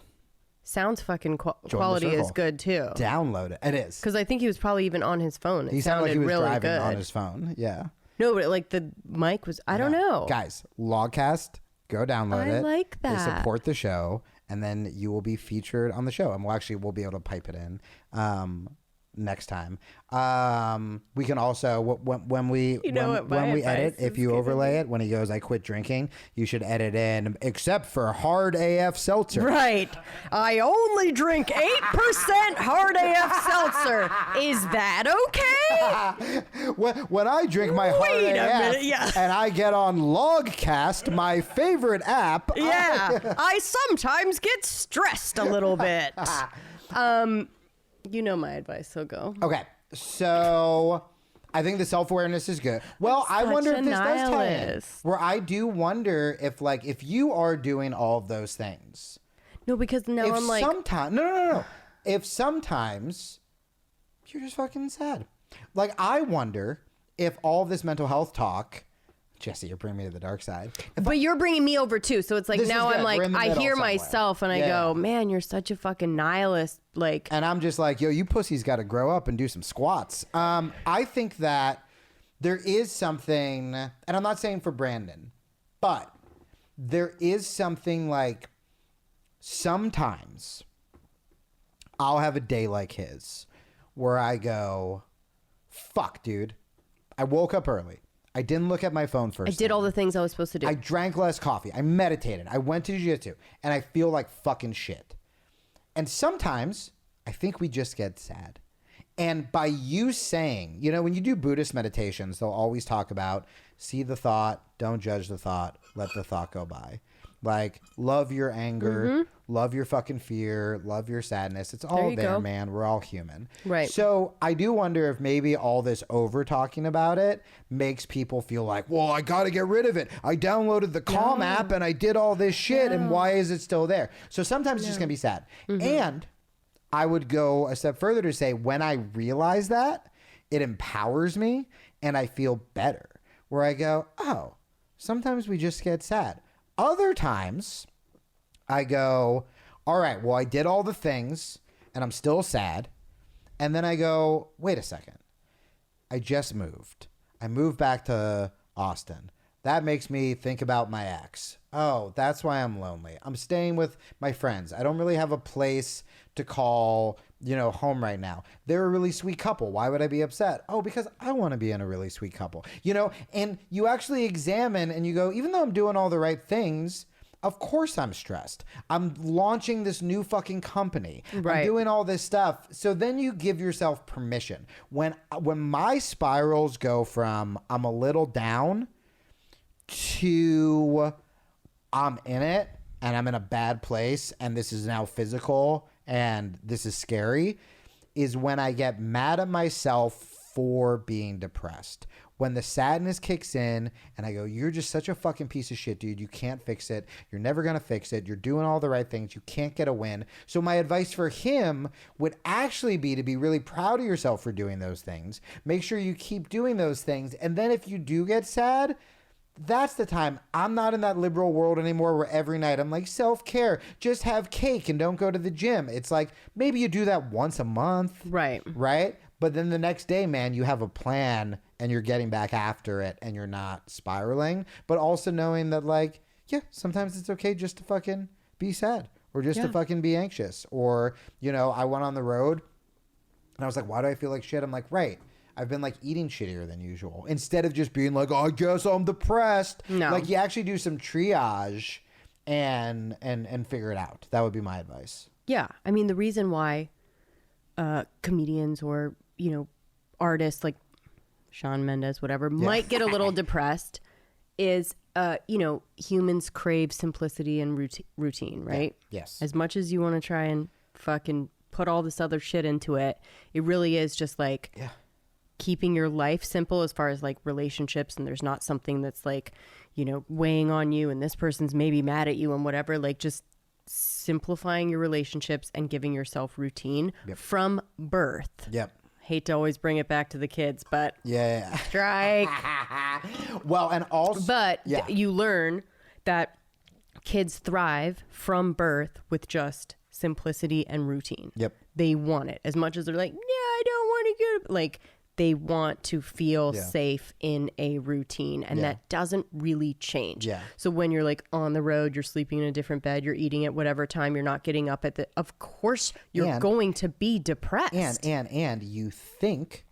Sounds fucking the quality is circle. good too. Download it. It is. Because I think he was probably even on his phone. He sounded like he was really driving good. on his phone. Yeah. No, but like the mic was. I don't know. Guys, Logcast, go download it. I like They that. support the show, and then you will be featured on the show, and we'll be able to pipe it in next time. We can also when we edit, if you overlay it, when he goes, "I quit drinking," you should edit in, except for hard AF seltzer. Right. I only drink 8% hard AF seltzer. Is that okay? When I drink my hard Wait a AF minute, yeah. and I get on Logcast, my favorite app. Yeah. I sometimes get stressed a little bit. You know my advice, so go. Okay, so I think the self-awareness is good. Well, I wonder if this does tie in. nihilist. Where I do wonder if you are doing all of those things. No, because now I'm like, sometimes no. If sometimes you're just fucking sad. Like, I wonder if all this mental health talk. Jesse, you're bringing me to the dark side. but you're bringing me over too. So it's like This is now good. I'm like, We're in the I middle hear somewhere. myself and I Yeah. go, man, you're such a fucking nihilist. Like, And I'm just like, yo, you pussies got to grow up and do some squats. I think that there is something, and I'm not saying for Brandon, but there is something like sometimes I'll have a day like his where I go, fuck, dude. I woke up early. I didn't look at my phone first. I did all the things I was supposed to do. I drank less coffee. I meditated. I went to jiu-jitsu. And I feel like fucking shit. And sometimes I think we just get sad. And by you saying, when you do Buddhist meditations, they'll always talk about see the thought, don't judge the thought, let the thought go by. Like, love your anger, love your fucking fear, love your sadness. It's all there, man. We're all human. Right. So I do wonder if maybe all this over talking about it makes people feel like, well, I got to get rid of it. I downloaded the Calm app and I did all this shit. And why is it still there? So sometimes it's just going to be sad. And I would go a step further to say when I realize that, it empowers me and I feel better. Where I go, oh, sometimes we just get sad. Other times, I go, all right, well, I did all the things, and I'm still sad. And then I go, wait a second. I just moved. I moved back to Austin. That makes me think about my ex. Oh, that's why I'm lonely. I'm staying with my friends. I don't really have a place to call, home right now. They're a really sweet couple. Why would I be upset? Oh, because I want to be in a really sweet couple. And you actually examine and you go, even though I'm doing all the right things, of course I'm stressed. I'm launching this new fucking company. Right. I'm doing all this stuff. So then you give yourself permission. When my spirals go from I'm a little down to I'm in it and I'm in a bad place and this is now physical and this is scary, is when I get mad at myself for being depressed. When the sadness kicks in and I go, you're just such a fucking piece of shit, dude. You can't fix it. You're never going to fix it. You're doing all the right things. You can't get a win. So my advice for him would actually be to be really proud of yourself for doing those things. Make sure you keep doing those things. And then if you do get sad, that's the time. I'm not in that liberal world anymore where every night I'm like, self-care, just have cake and don't go to the gym. It's like, maybe you do that once a month. Right. Right? But then the next day, man, you have a plan and you're getting back after it and you're not spiraling. But also knowing that, like, yeah, sometimes it's okay just to fucking be sad or just to fucking be anxious. Or, I went on the road and I was like, why do I feel like shit? I'm like, right. I've been like eating shittier than usual instead of just being like, oh, I guess I'm depressed. No. Like you actually do some triage and figure it out. That would be my advice. Yeah. I mean, the reason why comedians or, artists like Shawn Mendes, whatever, might get a little depressed is, humans crave simplicity and routine, right? Yeah. Yes. As much as you want to try and fucking put all this other shit into it, it really is just like keeping your life simple as far as like relationships, and there's not something that's like, weighing on you and this person's maybe mad at you and whatever, like just simplifying your relationships and giving yourself routine from birth. Yep. Hate to always bring it back to the kids, but Yeah. strike. Well, and also, But you learn that kids thrive from birth with just simplicity and routine. Yep. They want it as much as they're like, yeah, I don't want to get like they want to feel safe in a routine, and that doesn't really change. Yeah. So when you're like on the road, you're sleeping in a different bed, you're eating at whatever time, you're not getting up at of course you're going to be depressed. And you think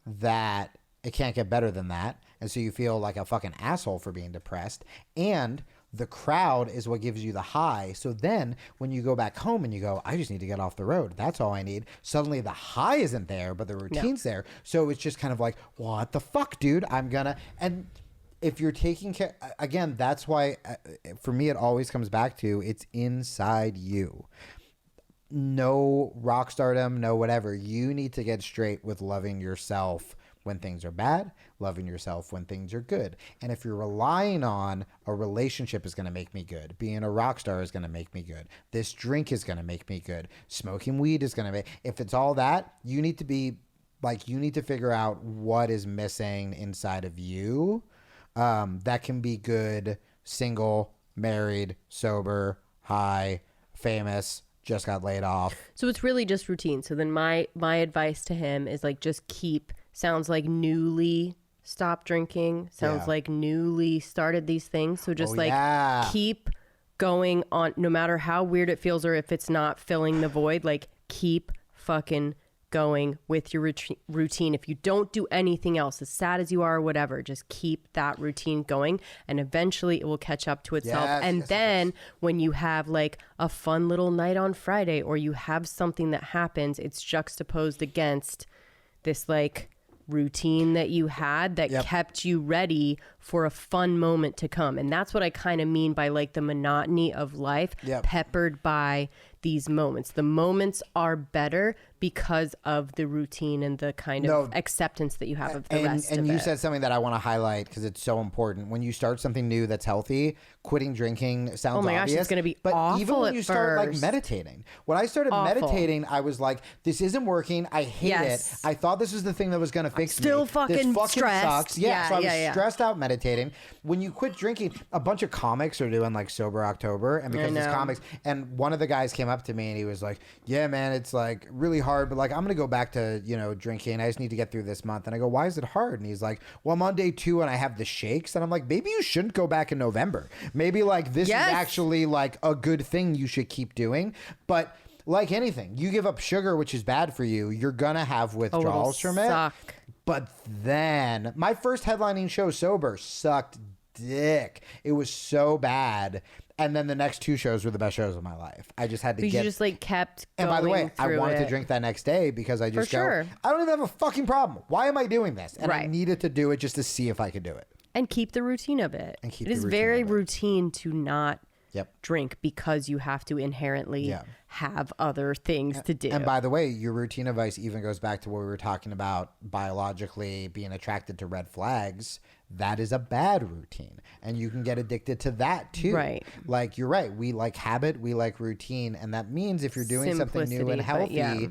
that it can't get better than that, and so you feel like a fucking asshole for being depressed, and the crowd is what gives you the high. So then when you go back home and you go, I just need to get off the road, that's all I need, suddenly the high isn't there, but the routine's there. So it's just kind of like, what the fuck, dude? And if you're taking care, again, that's why for me it always comes back to it's inside you. No rock stardom, no whatever. You need to get straight with loving yourself when things are bad, loving yourself when things are good. And if you're relying on a relationship is going to make me good, being a rock star is going to make me good, this drink is going to make me good, smoking weed is going to make, if it's all that, you need to be like, you need to figure out what is missing inside of you that can be good, single, married, sober, high, famous, just got laid off. So it's really just routine. So then my advice to him is like, just sounds like newly stopped drinking, sounds like newly started these things. So just keep going on, no matter how weird it feels or if it's not filling the void, like keep fucking going with your routine. If you don't do anything else, as sad as you are or whatever, just keep that routine going, and eventually it will catch up to itself. Then when you have like a fun little night on Friday, or you have something that happens, it's juxtaposed against this like routine that you had that kept you ready for a fun moment to come. And that's what I kind of mean by like the monotony of life peppered by these moments. The moments are better because of the routine and the kind of acceptance that you have of the rest of it. And you said something that I want to highlight because it's so important. When you start something new that's healthy, quitting drinking sounds obvious. Oh my gosh, it's going to be awful even when at you start like first. meditating. When I started meditating, I was like, this isn't working. I hate it. I thought this was the thing that was going to fix me. Still This fucking stressed. Sucks. Yeah, so I was stressed out meditating. When you quit drinking, a bunch of comics are doing like Sober October, and because it's comics, and one of the guys came up to me and he was like, yeah, man, it's like really hard, but like I'm going to go back to, drinking. I just need to get through this month. And I go, why is it hard? And he's like, well, I'm on day 2 and I have the shakes. And I'm like, maybe you shouldn't go back in November. Maybe like this is actually like a good thing you should keep doing. But like anything, you give up sugar, which is bad for you, you're going to have withdrawals from it. But then my first headlining show sober sucked dick. It was so bad. And then the next 2 shows were the best shows of my life. I just had to you just like kept and going. by the way, I wanted to it. drink that next day because I just I don't even have a fucking problem. Why am I doing this? And I needed to do it just to see if I could do it. And keep the routine of it. And keep it is very routine to not drink because you have to inherently have other things to do. And by the way, your routine advice even goes back to what we were talking about biologically being attracted to red flags. That is a bad routine. And you can get addicted to that too. Right. Like you're right. We like habit, we like routine. And that means if you're doing something new and healthy,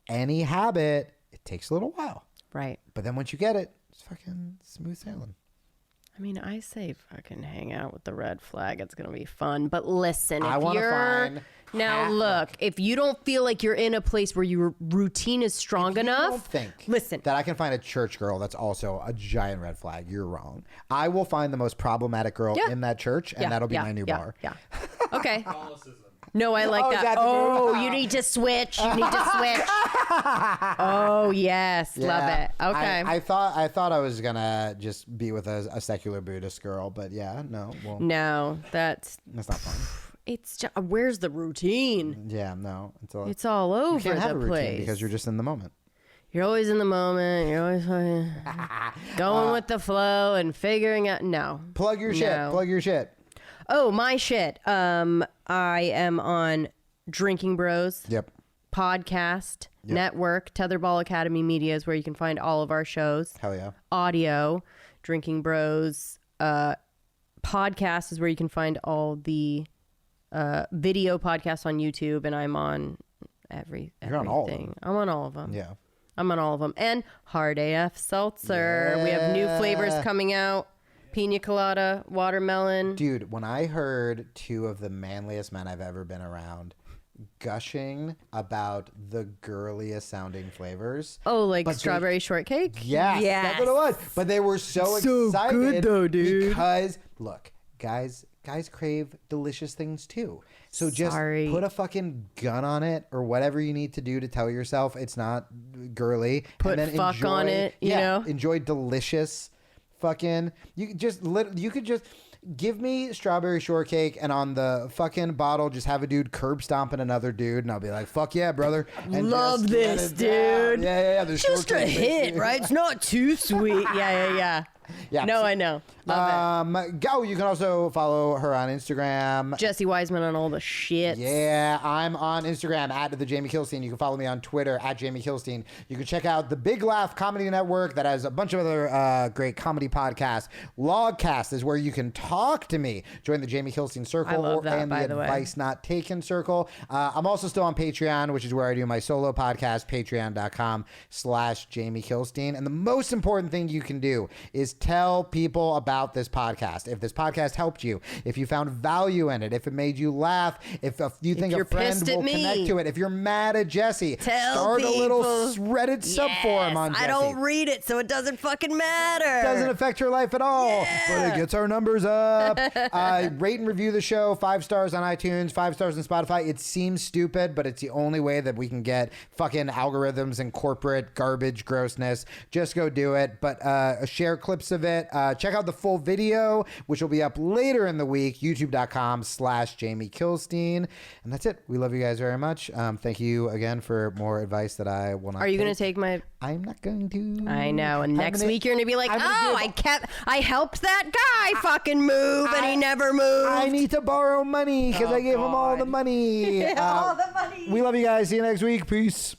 any habit, it takes a little while. Right. But then once you get it, it's fucking smooth sailing. I mean, I say fucking hang out with the red flag. It's going to be fun. But listen, if you don't feel like you're in a place where your routine is strong enough, listen. That I can find a church girl that's also a giant red flag, you're wrong. I will find the most problematic girl in that church, and that'll be my new bar. Yeah. Okay. Catholicism. No, I like Oh, is that. that the Oh, move? you need to switch. You need to switch. Oh, yes. Love Yeah. it. Okay. I thought I was gonna just be with a secular Buddhist girl, but yeah, no. Well, no, that's not fun. it's just, where's the routine? Yeah, no. It's all over you can't have the a routine place. because you're just in the moment. You're always in the moment. You're always fucking going with the flow and figuring out. No. Plug your shit. No. Plug your shit. Oh, my shit. I am on Drinking Bros Yep. podcast network. Tetherball Academy Media is where you can find all of our shows. Hell yeah. Audio. Drinking Bros podcast is where you can find all the video podcasts on YouTube, and I'm on everything. You're on all of them. I'm on all of them. Yeah. I'm on all of them. And Hard AF Seltzer. We have new flavors coming out. Pina colada, watermelon. Dude, when I heard two of the manliest men I've ever been around gushing about the girliest sounding flavors. Oh, like but strawberry shortcake? Yes, that's what it was. But they were so excited. good though, dude. Because, look, guys crave delicious things too. So just put a fucking gun on it or whatever you need to do to tell yourself it's not girly. Put and then fuck on it, you know? Enjoy delicious fucking... You could just... Give me strawberry shortcake, and on the fucking bottle, just have a dude curb stomping another dude, and I'll be like, "Fuck yeah, brother!" And love just let this, it down. dude. Yeah. Just a hit, right? It's not too sweet. Yeah. Yeah. No, I know. Love it. Go. You can also follow her on Instagram. Jessie Wiseman on all the shit. Yeah, I'm on Instagram at the Jamie Kilstein. You can follow me on Twitter at Jamie Kilstein. You can check out the Big Laugh Comedy Network that has a bunch of other great comedy podcasts. Logcast is where you can talk to me. Join the Jamie Kilstein Circle I love that, and by the the way. Advice Not Taken Circle. I'm also still on Patreon, which is where I do my solo podcast, patreon.com/Jamie Kilstein. And the most important thing you can do is tell people about this podcast. If this podcast helped you, if you found value in it, if it made you laugh, if you think a friend will connect to it, if you're mad at Jessie, start a little Reddit subforum on Jessie. I don't read it, so it doesn't fucking matter. Doesn't affect her life at all, but it gets our numbers up. Rate and review the show. 5 stars on iTunes, 5 stars on Spotify. It seems stupid, but it's the only way that we can get fucking algorithms and corporate garbage grossness. Just go do it. But share clips of it. Check out the full video, which will be up later in the week, youtube.com/Jamie Kilstein. And that's it. We love you guys very much. Thank you again for more advice that I will not Are you take. going to take my... I'm not going to. I know. And next week you're going to be like, I helped that guy fucking move and he never moved. I need to borrow money because I gave him all the money. All the money. We love you guys. See you next week. Peace.